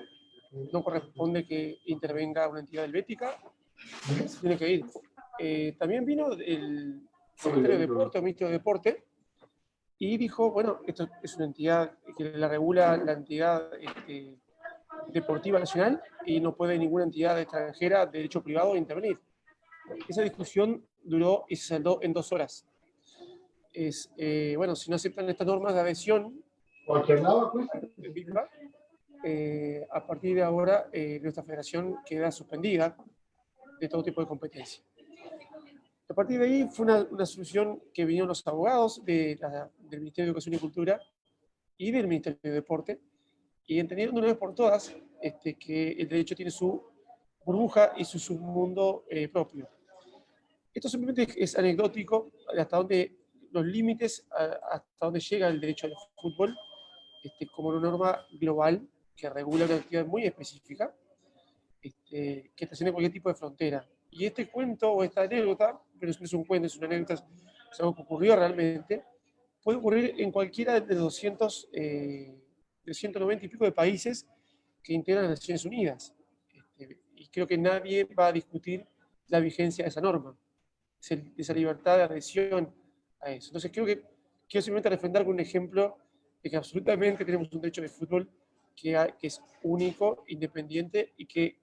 no corresponde que intervenga una entidad helvética, tiene que ir. También vino el secretario de Deporte, el ministro de Deporte, y dijo, bueno, esto es una entidad que la regula la entidad deportiva nacional y no puede ninguna entidad extranjera de derecho privado intervenir. Esa discusión duró y se saldó en 2 horas. Bueno, si no aceptan estas normas de adhesión, a partir de ahora nuestra federación queda suspendida de todo tipo de competencia. A partir de ahí fue una solución que vinieron los abogados del Ministerio de Educación y Cultura y del Ministerio de Deporte, y entendiendo una vez por todas que el derecho tiene su burbuja y su submundo propio. Esto simplemente es anecdótico hasta donde los límites, hasta donde llega el derecho al fútbol, como una norma global que regula una actividad muy específica, que trasciende cualquier tipo de frontera. Y este cuento o esta anécdota, pero no es un cuento, es una anécdota, es algo que ocurrió realmente, puede ocurrir en cualquiera de los 190 y pico de países que integran las Naciones Unidas. Y creo que nadie va a discutir la vigencia de esa norma, de esa libertad de adhesión a eso. Entonces creo que quiero simplemente refrendar con un ejemplo de que absolutamente tenemos un derecho de fútbol que es único, independiente, y que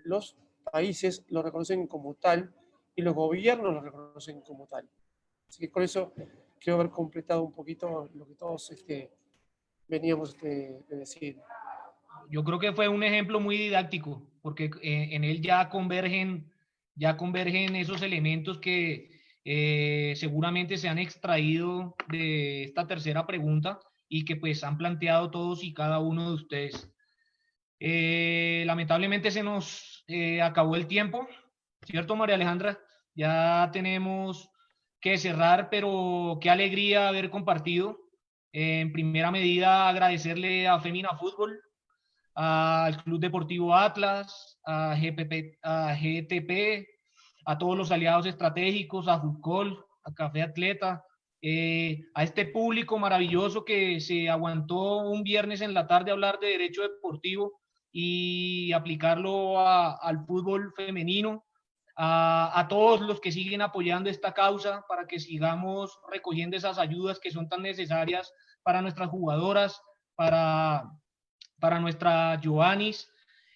los países lo reconocen como tal y los gobiernos lo reconocen como tal. Así que con eso creo haber completado un poquito lo que todos veníamos de decir. Yo creo que fue un ejemplo muy didáctico, porque en él ya convergen esos elementos que seguramente se han extraído de esta tercera pregunta y que pues han planteado todos y cada uno de ustedes. Lamentablemente se nos acabó el tiempo, ¿cierto, María Alejandra? Ya tenemos que cerrar, pero qué alegría haber compartido. En primera medida, agradecerle a Femina Fútbol, al Club Deportivo Atlas, a GTP, a todos los aliados estratégicos, a Fútbol, a Café Atleta, a este público maravilloso que se aguantó un viernes en la tarde a hablar de derecho deportivo y aplicarlo al fútbol femenino, a todos los que siguen apoyando esta causa para que sigamos recogiendo esas ayudas que son tan necesarias para nuestras jugadoras, para nuestra Joanis.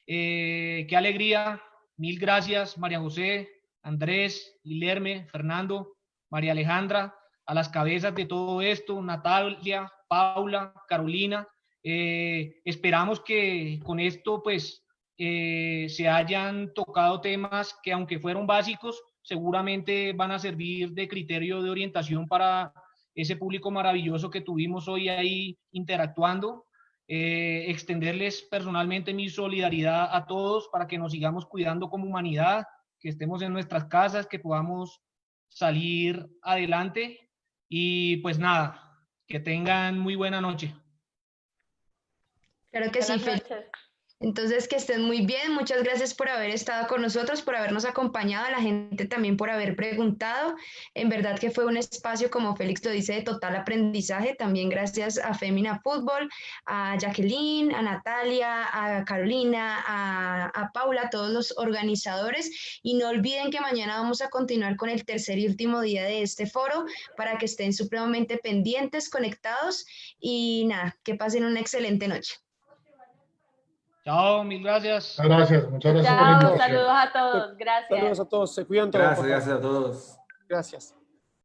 Qué alegría. Mil gracias, María José, Andrés, Guilherme, Fernando, María Alejandra, a las cabezas de todo esto, Natalia, Paula, Carolina. Esperamos que con esto pues se hayan tocado temas que, aunque fueron básicos, seguramente van a servir de criterio de orientación para ese público maravilloso que tuvimos hoy ahí interactuando. Extenderles personalmente mi solidaridad a todos para que nos sigamos cuidando como humanidad, que estemos en nuestras casas, que podamos salir adelante y pues nada, que tengan muy buena noche. Claro que sí, Felipe. Entonces, que estén muy bien. Muchas gracias por haber estado con nosotros, por habernos acompañado, a la gente también por haber preguntado. En verdad que fue un espacio, como Félix lo dice, de total aprendizaje. También gracias a Femina Fútbol, a Jacqueline, a Natalia, a Carolina, a Paula, a todos los organizadores. Y no olviden que mañana vamos a continuar con el tercer y último día de este foro para que estén supremamente pendientes, conectados y nada, que pasen una excelente noche. Chao, mil gracias. Muchas gracias Chao, por la invitación. saludos a todos, gracias. Saludos a todos, se cuidan todos. Gracias a todos. Gracias.